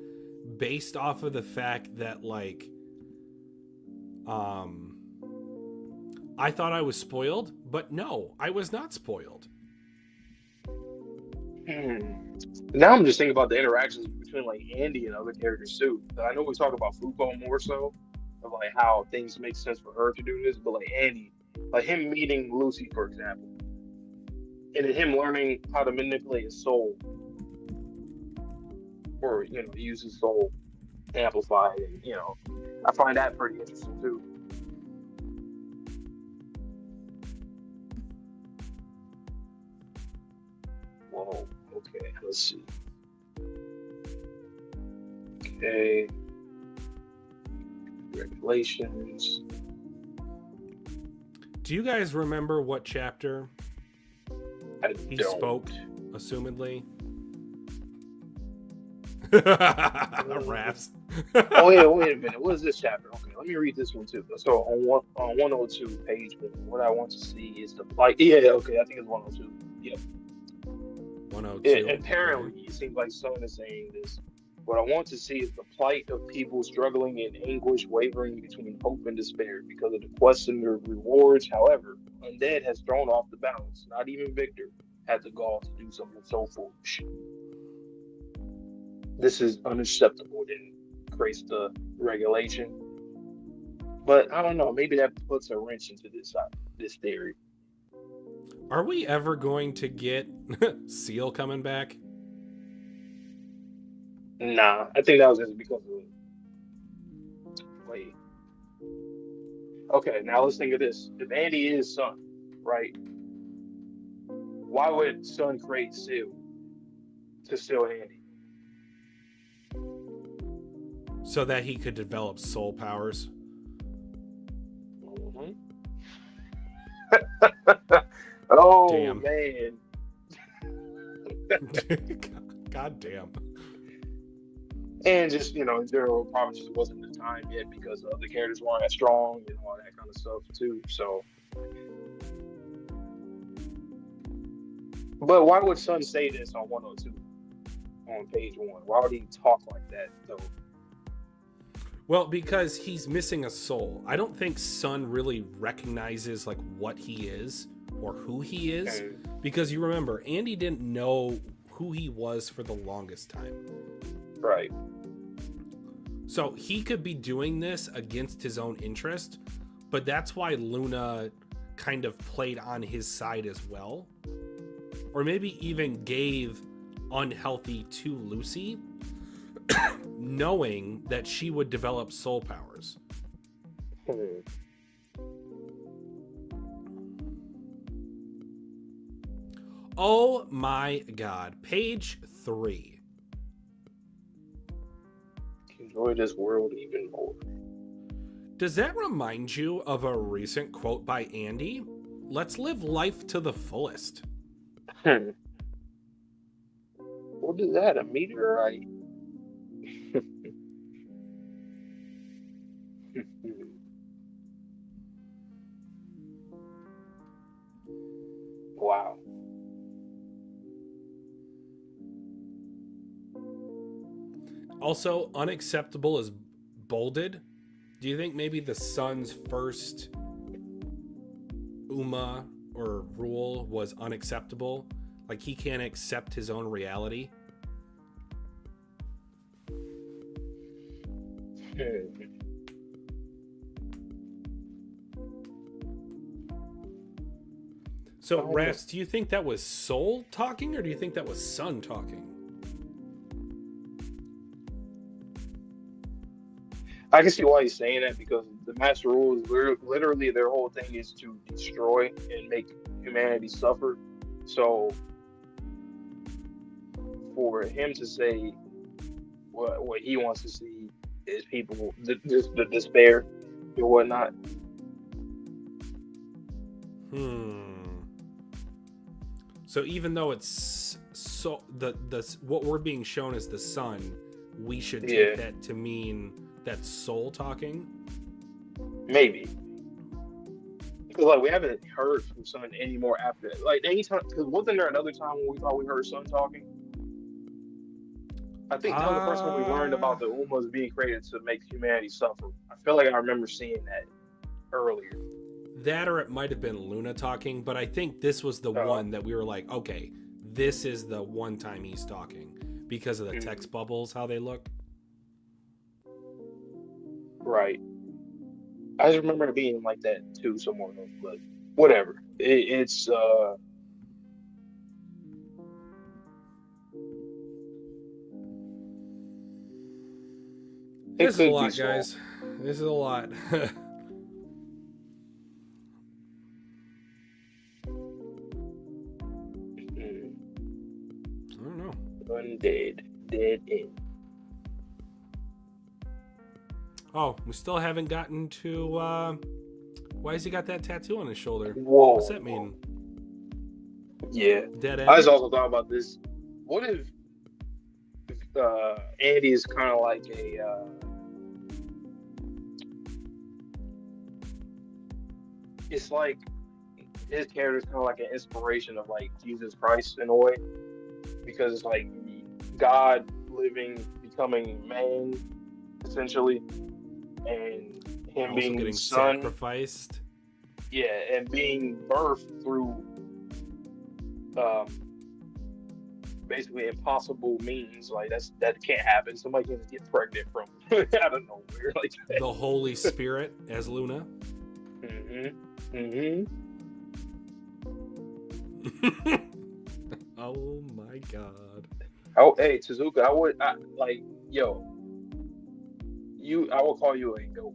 based off of the fact that, like, I thought I was spoiled, but no, I was not spoiled. Now I'm just thinking about the interactions between like Andy and other characters too. I know we talk about Foucault more so, of like how things make sense for her to do this, but like Andy, like him meeting Lucy, for example, and then him learning how to manipulate his soul, or use his soul to amplify it. And, I find that pretty interesting too. Whoa. Okay. Let's see. Okay. Regulations. Do you guys remember what chapter he don't. spoke, assumedly? Raps. Oh yeah, wait a minute. What is this chapter? Okay, let me read this one too. So on 102 page 1, what I want to see is the plight. Yeah, okay, I think it's 102. Yep. 102. Apparently, it seems like someone is saying this. What I want to see is the plight of people struggling in anguish, wavering between hope and despair because of the question of rewards. However, Undead has thrown off the balance. Not even Victor had the gall to do something so foolish. This is unacceptable. Then creates the regulation. But I don't know. Maybe that puts a wrench into this theory. Are we ever going to get Seal coming back? Nah, I think that was just because of. Wait. Okay, now let's think of this. If Andy is Sun, right? Why would Sun create Seal to steal Andy? So that he could develop soul powers. Mm-hmm. Oh, damn. Man. God damn. And just, in general, probably just wasn't the time yet because the characters weren't as strong and all that kind of stuff, too. So. But why would Sun say this on 102? On page 1? Why would he talk like that, though? Well, because he's missing a soul. I don't think Sun really recognizes, like, what he is or who he is. Because you remember, Andy didn't know who he was for the longest time. Right. So he could be doing this against his own interest, but that's why Luna kind of played on his side as well. Or maybe even gave unhealthy to Lucy, knowing that she would develop soul powers. Oh my god. Page 3. Enjoy this world even more. Does that remind you of a recent quote by Andy? Let's live life to the fullest. What is that? A meteorite? Wow. Also, unacceptable is bolded. Do you think maybe the Sun's first Uma or rule was unacceptable? Like he can't accept his own reality? So, Rafts, do you think that was Soul talking or do you think that was Sun talking? I can see why he's saying that because the Master Rules, literally, their whole thing is to destroy and make humanity suffer. So, for him to say what he wants to see is people the despair and whatnot. So even though it's the what we're being shown is the sun, we should take that to mean that's soul talking. Maybe. Because like we haven't heard from Sun anymore after that. Like anytime, because wasn't there another time when we thought we heard Sun talking? I think that was the first time we learned about the Umas being created to make humanity suffer. I feel like I remember seeing that earlier. That or it might have been Luna talking, but I think this was the one that we were like, okay, this is the one time he's talking because of the text bubbles, how they look. Right. I just remember it being like that too somewhere else, but whatever. It's this is a lot, guys. This is a lot. I don't know. Undead, dead end. Oh, we still haven't gotten to why has he got that tattoo on his shoulder? Whoa. What's that mean? Yeah. Dead end. I just also thought about this. What if Andy is kind of like a it's like his character is kind of like an inspiration of like Jesus Christ in a way, because it's like God living, becoming man, essentially, and him also being getting son, sacrificed. Yeah, and being birthed through basically impossible means. Like that can't happen. Somebody can get pregnant from out of nowhere like that. The Holy Spirit as Luna. Oh my god. Oh, hey Tezuka, I would call you a goat.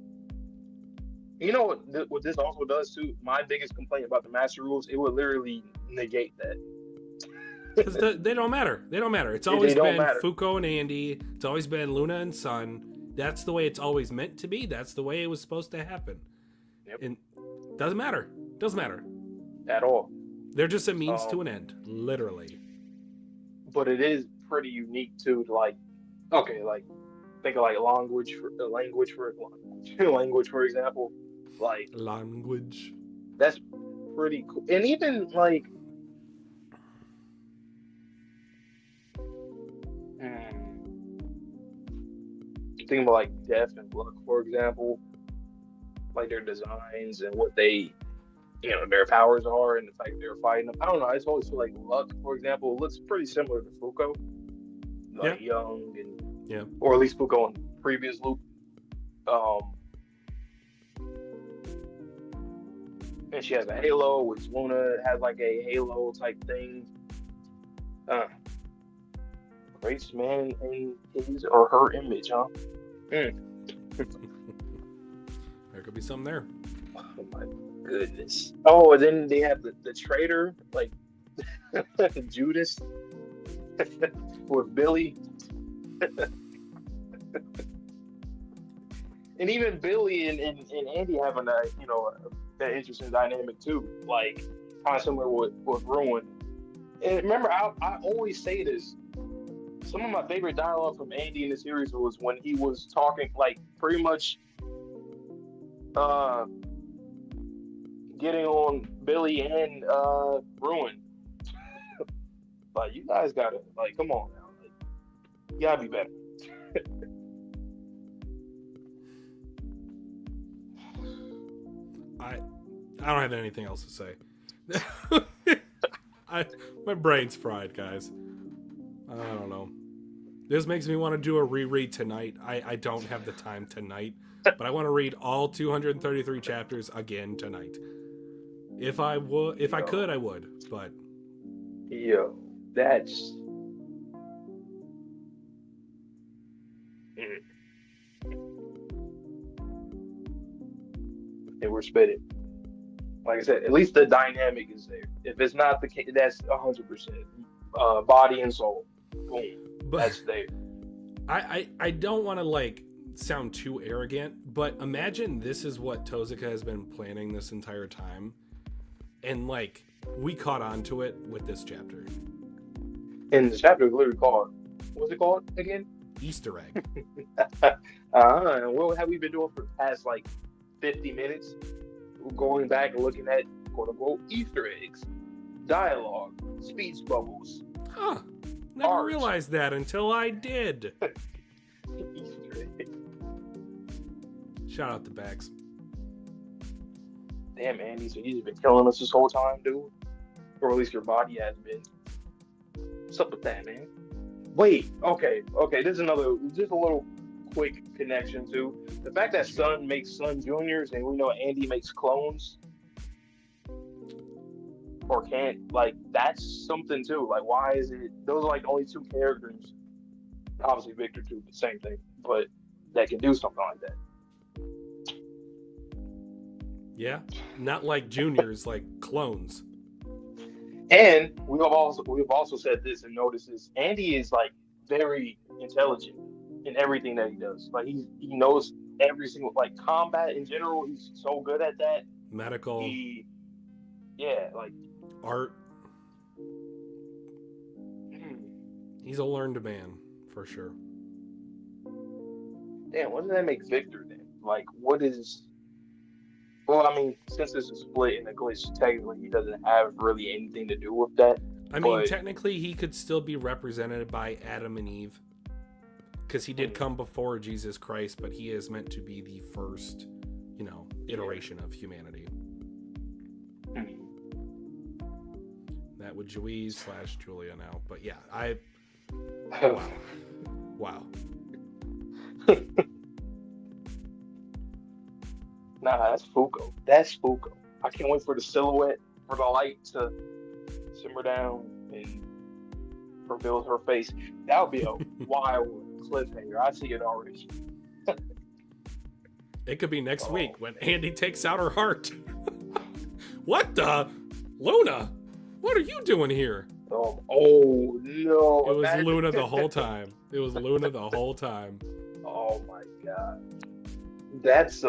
You know what this also does too? My biggest complaint about the Master Rules, it would literally negate that. Because they don't matter. They don't matter. It's always been Fuko and Andy. It's always been Luna and Sun. That's the way it's always meant to be. That's the way it was supposed to happen. Yep. And doesn't matter. Doesn't matter. At all. They're just a means to an end. Literally. But it is pretty unique too, like, okay, like, think of like language for example. Like language. That's pretty cool. And even like think about like Death and Luck, for example, like their designs and what they, their powers are and the fact they're fighting them. I don't know. I just always feel like Luck, for example, looks pretty similar to Fuko, like young and or at least Fuko in previous loop. And she has a halo, which Luna has like a halo type thing. Creates man in his or her image, huh? There could be something there. Oh my goodness. Oh, and then they have the traitor, like Judas with Billy. And even Billy and Andy having that interesting dynamic too. Like kind of similar with Ruin. And remember, I always say this. Some of my favorite dialogue from Andy in the series was when he was talking, like, pretty much getting on Billy and Ruin. Like, you guys gotta, like, come on now. Like, you gotta be better. I don't have anything else to say. My brain's fried, guys. I don't know. This makes me want to do a reread tonight. I don't have the time tonight, but I want to read all 233 chapters again tonight. If I could, I would. But that's were spitting. Like I said, at least the dynamic is there. If it's not the case, that's 100%. Body and soul, boom, But that's there. I don't want to like sound too arrogant, but imagine this is what Tozuka has been planning this entire time, and like we caught on to it with this chapter. And the chapter is literally called, what's it called again? Easter egg. And what have we been doing for the past like 50 minutes? Going back and looking at quote unquote Easter eggs, dialogue, speech bubbles. Huh. Never Art. realized that until I did. Easter egg. Shout out to Bax. Damn, Andy, so you've been killing us this whole time, dude? Or at least your body has been. What's up with that, man? Wait, okay. This is just a little quick connection to the fact that Sun makes Sun Juniors and we know Andy makes clones. Or can't, like, that's something too. Like, why is it, those are like the only two characters, obviously Victor too, the same thing, but that can do something like that. Yeah, not like juniors, like clones. And we've also said this and noticed this. Andy is like very intelligent in everything that he does. Like he knows every single, like combat in general. He's so good at that. Medical. Like art. He's a learned man for sure. Damn, what does that make Victor then? Like, what is? Well, I mean, since it's a split and a glitch, technically he doesn't have really anything to do with that. I mean, technically he could still be represented by Adam and Eve, because he did come before Jesus Christ, but he is meant to be the first, iteration of humanity. That would Juiz/Julia now, but yeah, wow. Nah, that's Fuko. That's Fuko. I can't wait for the silhouette, for the light to simmer down and reveal her face. That would be a wild cliffhanger. I see it already. It could be next week when Andy takes out her heart. What the? Luna, what are you doing here? Oh no. It was Luna the whole time. It was Luna the whole time. Oh my god. That's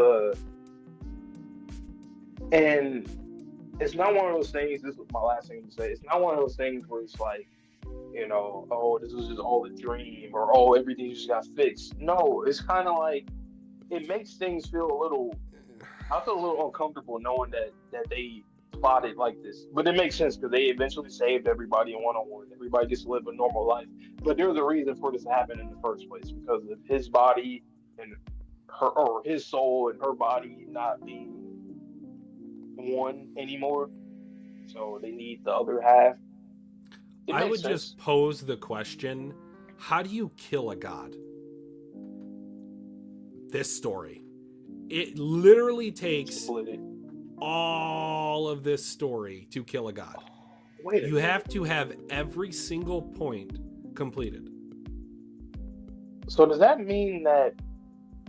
and it's not one of those things, this was my last thing to say, it's not one of those things where it's like, this was just all a dream, or everything just got fixed. No, it's kind of like, it makes things feel I feel a little uncomfortable knowing that they plotted like this. But it makes sense because they eventually saved everybody in one-on-one. Everybody gets to live a normal life. But there's a reason for this to happen in the first place, because of his body and his soul and her body not being one anymore. So they need the other half. I would just pose the question, how do you kill a god? This story. It literally takes all of this story to kill a god. You have to have every single point completed. So does that mean that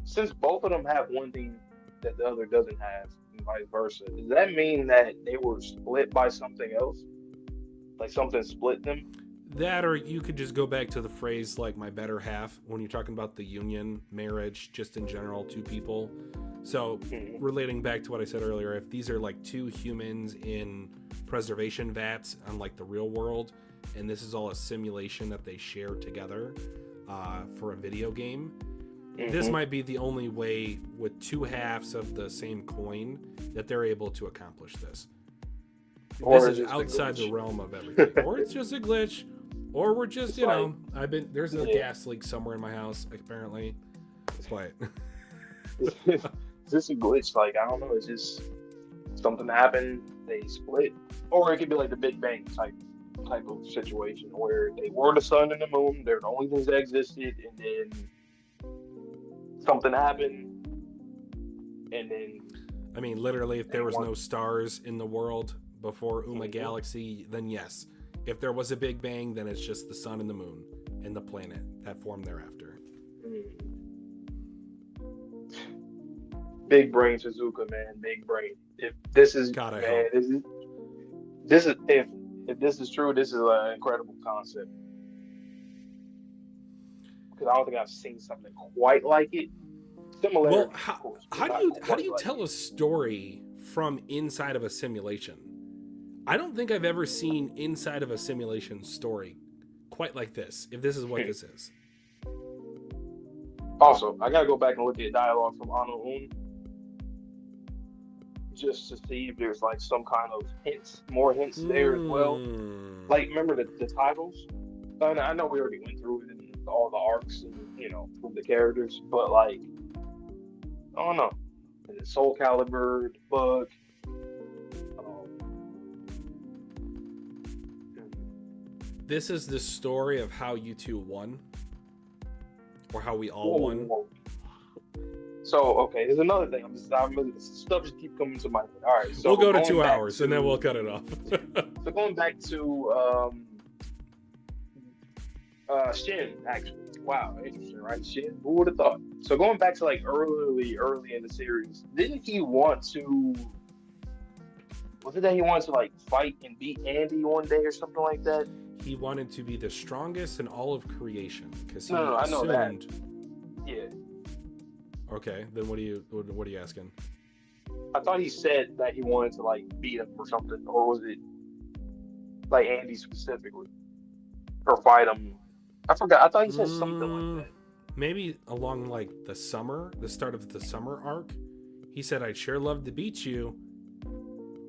since both of them have one thing that the other doesn't have, and vice versa, does that mean that they were split by something else? Like something split them? That, or you could just go back to the phrase like my better half when you're talking about the union, marriage, just in general, two people. So relating back to what I said earlier, if these are like two humans in preservation vats on like the real world, and this is all a simulation that they share together for a video game, this might be the only way with two halves of the same coin that they're able to accomplish this. This is outside the realm of everything. Or it's just a glitch, or we're just, there's a gas leak somewhere in my house, apparently. But is this a glitch? Like, I don't know, it's just something happened, they split. Or it could be like the Big Bang type of situation where they were the sun and the moon, they're the only things that existed, and then something happened, and then I mean, literally, if there was no stars in the world before Uma Galaxy, then yes. If there was a Big Bang, then it's just the sun and the moon and the planet that formed thereafter. Big brain Suzuka, man, big brain. If this is God, I man, hope. this is if this is true, this is an incredible concept. Because I don't think I've seen something quite like it. Well, Similarities, of course, but not how do quite you like tell it. a story from inside of a simulation? I don't think I've ever seen inside of a simulation story quite like this. If this is what this is. Also, I gotta go back and look at dialogue from Ano Un just to see if there's like some kind of hints, more hints there as well. Like, remember the titles? I know we already went through it in all the arcs and from the characters, but like, I don't know. The Soul Calibur, the book. This is the story of how you two won, or how we all won. Whoa. So okay, there's another thing. Stuff just keep coming to my head. All right, so We'll go to going 2 back hours and then we'll cut it off. So going back to Shin, actually. Wow, interesting, right? Shin, who would have thought? So going back to like early in the series, didn't he want to? Was it that he wanted to like fight and beat Andy one day or something like that? He wanted to be the strongest in all of creation because he No, I know that. assumed. Yeah. Okay, then what are you asking? I thought he said that he wanted to like beat him or something, or was it like Andy specifically, or fight him? I forgot. I thought he said something like that. Maybe along like the start of the summer arc, he said, "I'd sure love to beat you,"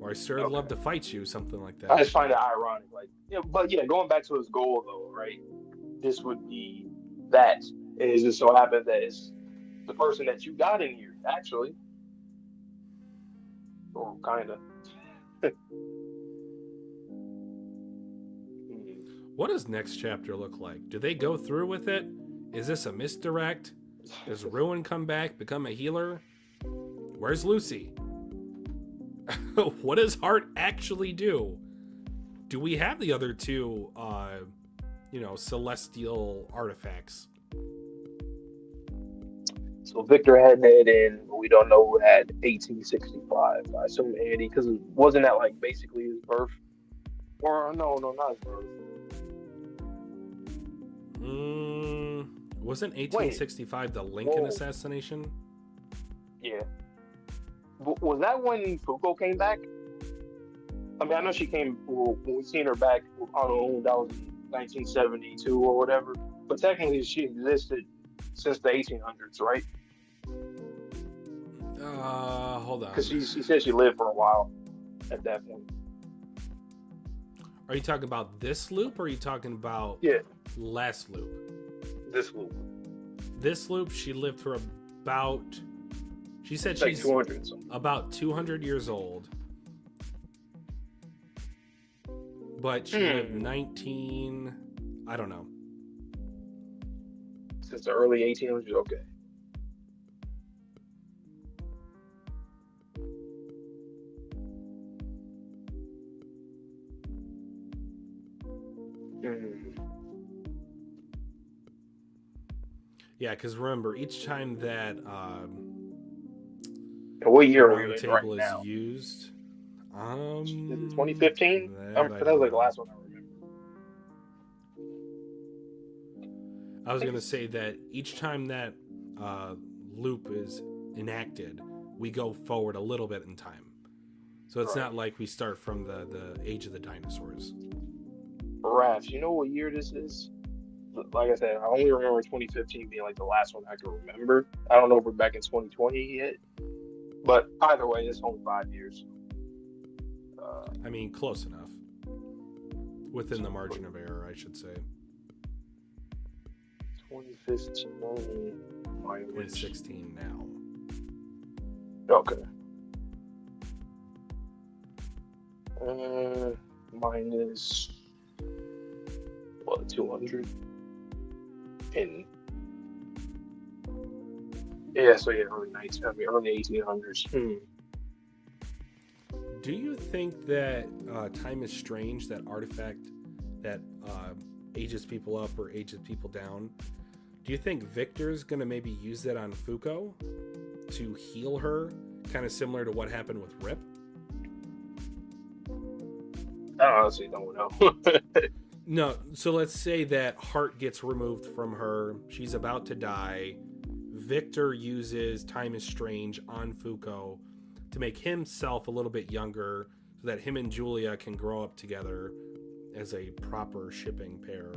or "I sure love to fight you," something like that. I just find it ironic, like, but yeah, going back to his goal though, right? This would be that. It just so happened that it's the person that you got in here, actually, or kind of. What does next chapter look like? Do they go through with it? Is this a misdirect? Does Ruin come back, become a healer? Where's Lucy? What does Heart actually do? Do we have the other two, celestial artifacts? So Victor had it, and we don't know who had 1865. I assume Andy, because wasn't that like basically his birth? Or no, not his birth. Wasn't 1865 the Lincoln assassination? Yeah. Was that when Fuko came back? I mean, I know she came when we seen her back on her own. That was in 1972 or whatever. But technically, she existed since the 1800s, right? Hold on. Because she said she lived for a while at that point. Are you talking about this loop, or are you talking about last loop? This loop. This loop, she lived for about. She said it's she's like 200 something. About 200 years old. But she lived 19. I don't know. Since the early 1800s, okay. Yeah, because remember, each time that what year are we round in table right is now? used, Is it 2015? That was like the last one I remember. I was going to say that each time that loop is enacted, we go forward a little bit in time. So it's not like we start from the age of the dinosaurs. Raph, you know what year this is? Like I said, I only remember 2015 being like the last one I can remember. I don't know if we're back in 2020 yet. But either way, it's only 5 years. I mean, close enough. Within the margin of error, I should say. 2015 minus 2016 now. Okay. Minus what? 200 and early 1800s. Do you think that Time is Strange, that artifact that ages people up or ages people down, do you think Victor's going to maybe use that on Fuko? to heal her, kind of similar to what happened with Rip. I honestly don't know. No, so let's say that heart gets removed from her. She's about to die. Victor uses Time is Strange on Fuko to make himself a little bit younger so that him and Julia can grow up together as a proper shipping pair.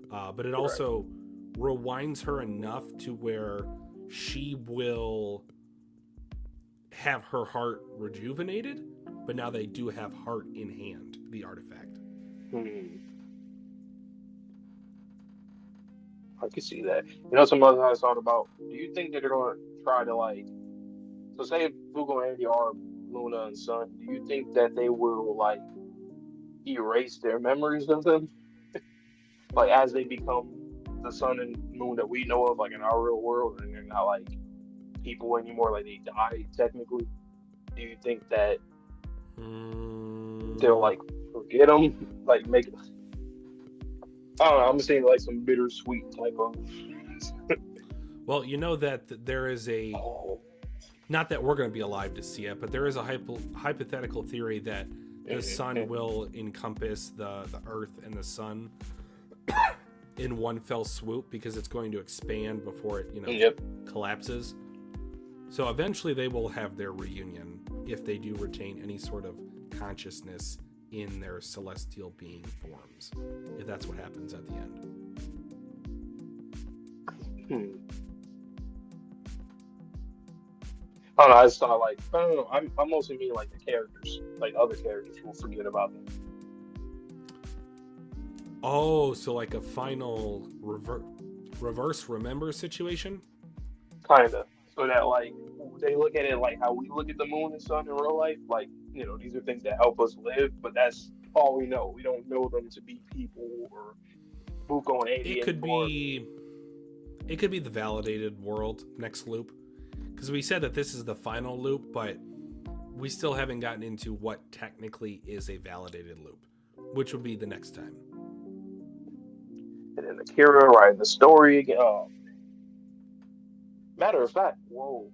But it also rewinds her enough to where she will have her heart rejuvenated, but now they do have heart in hand, the artifact. I can see that. You know, some other I thought about. Do you think that they're going to try to like? So say if Fugo and Andy are Luna and Sun, do you think that they will like erase their memories of them, like as they become the Sun and Moon that we know of, like in our real world, and they're not like people anymore, like they die technically? Do you think that they'll like forget them, like make? I don't know. I'm saying like some bittersweet type of. Well, you know that there is a. Not that we're going to be alive to see it, but there is a hypothetical theory that the sun will encompass the Earth and the sun in one fell swoop because it's going to expand before it, collapses. So eventually they will have their reunion if they do retain any sort of consciousness in their celestial being forms, if that's what happens at the end. I don't know. I just thought like I don't know. I'm mostly mean like the characters, like other characters will forget about them. Oh, so like a final reverse remember situation? Kinda. So that like they look at it like how we look at the moon and sun in real life. Like, you know, these are things that help us live, but that's all we know. We don't know them to be people or Buko and Andy. It could be the validated world next loop. Because we said that this is the final loop, but we still haven't gotten into what technically is a validated loop, which would be the next time. And then Akira writing the story again. Matter of fact, well,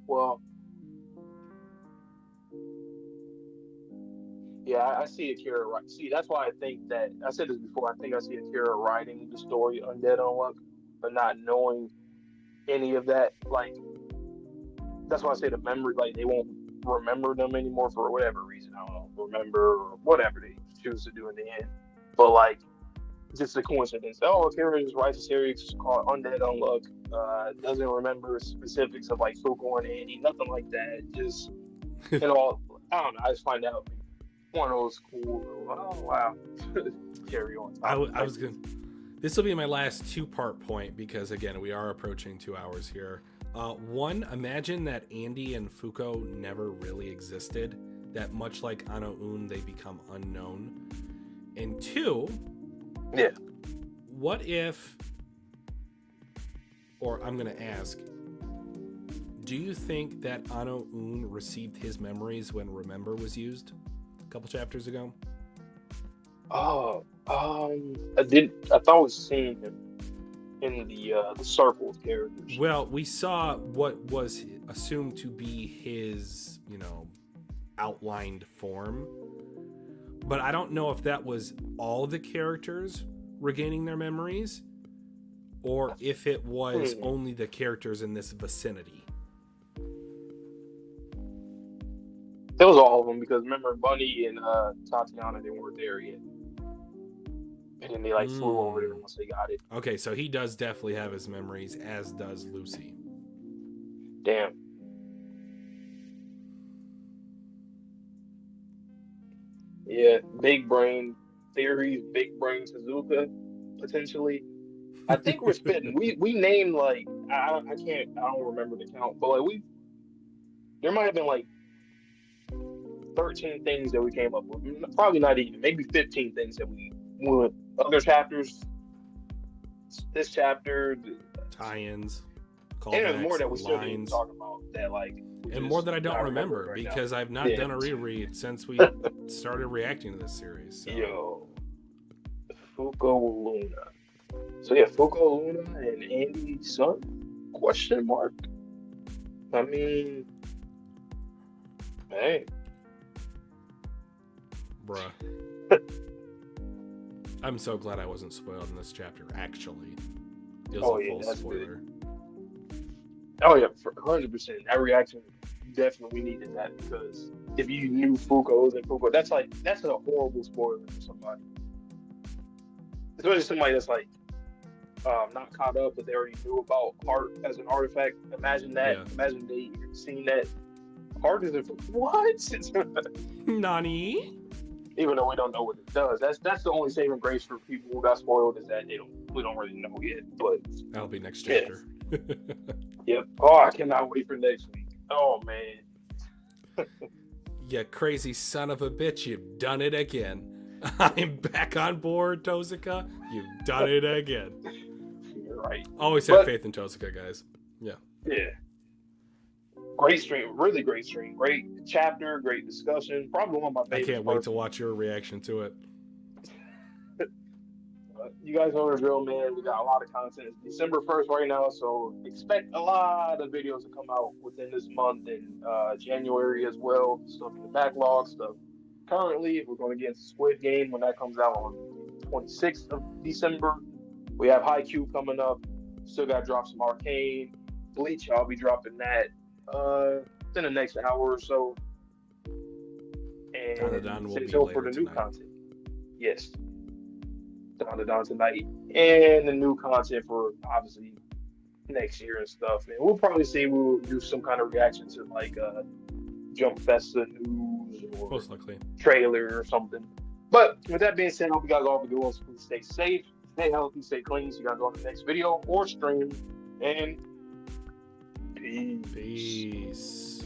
yeah, I see Akira right. See, that's why I think that I said this before. I think I see Akira writing the story Undead Unluck, but not knowing any of that. Like, that's why I say the memory. Like, they won't remember them anymore for whatever reason. I don't know, remember or whatever they choose to do in the end. But like, just a coincidence. Oh, Akira just writes a series called Undead Unluck. Doesn't remember specifics of like Fuko and Andy, nothing like that. Just I don't know. I just find out one of those cool. Oh wow, carry on. I was gonna. This will be my last 2-part point because again we are approaching 2 hours here. One, imagine that Andy and Fuko never really existed. That much like Ano Un, they become unknown. And 2, yeah. What if, or I'm going to ask, do you think that Ano Un received his memories when Remember was used a couple chapters ago? Oh, I thought I was seeing him in the circle of characters. Well, we saw what was assumed to be his, outlined form. But I don't know if that was all the characters regaining their memories or if it was only the characters in this vicinity. It was all of them because remember Bunny and Tatiana, they weren't there yet. And then they flew over there once they got it. Okay, so he does definitely have his memories, as does Lucy. Damn. Yeah, big brain theories, big brain Suzuka, potentially. I think we're spitting. We named I don't remember the count, but there might have been 13 things that we came up with. Probably not even, maybe 15 things that we went. Other chapters, this chapter, tie-ins, callbacks, and there's more that we still didn't talk about that and more that I don't remember right because now. I've not done a reread since we started reacting to this series. So. Yo, Fuko Luna. So yeah, Fuko Luna and Andy Sun? Question mark. I mean, Hey. Bruh. I'm so glad I wasn't spoiled in this chapter, actually. It was a full spoiler. Oh, yeah, 100%. That reaction definitely needed that because if you knew Fuko was in Fuko, that's a horrible spoiler for somebody. Especially somebody that's like not caught up, but they already knew about Heart as an artifact. Imagine that. Yeah. Imagine they seen that Heart is in what? Nani? Even though we don't know what it does, that's the only saving grace for people who got spoiled is that we don't really know yet. But that'll be next chapter. Yeah. Yep. Oh, I cannot wait for next week. Oh man. You crazy son of a bitch! You've done it again. I'm back on board, Tozuka. You've done it again. You're right. Always have faith in Tozuka, guys. Yeah. Yeah. Great stream, really great stream. Great chapter, great discussion. Probably one of my favorites. I can't wait to watch your reaction to it. You guys know the drill, man. We got a lot of content. It's December 1st right now, so expect a lot of videos to come out within this month and January as well. Stuff in the backlog, stuff currently. We're going to get into Squid Game when that comes out on the 26th of December. We have Haikyuu coming up. Still got to drop some Arcane. Bleach, I'll be dropping that in the next hour or so. And stay tuned for the new content. Yes. Dandadan tonight. And the new content for, obviously, next year and stuff. And we'll probably see, we'll do some kind of reaction to, like, Jump Festa news or most likely trailer or something. But with that being said, I hope you guys all have a good one. Please stay safe, stay healthy, stay clean. See you guys on the next video or stream. And peace.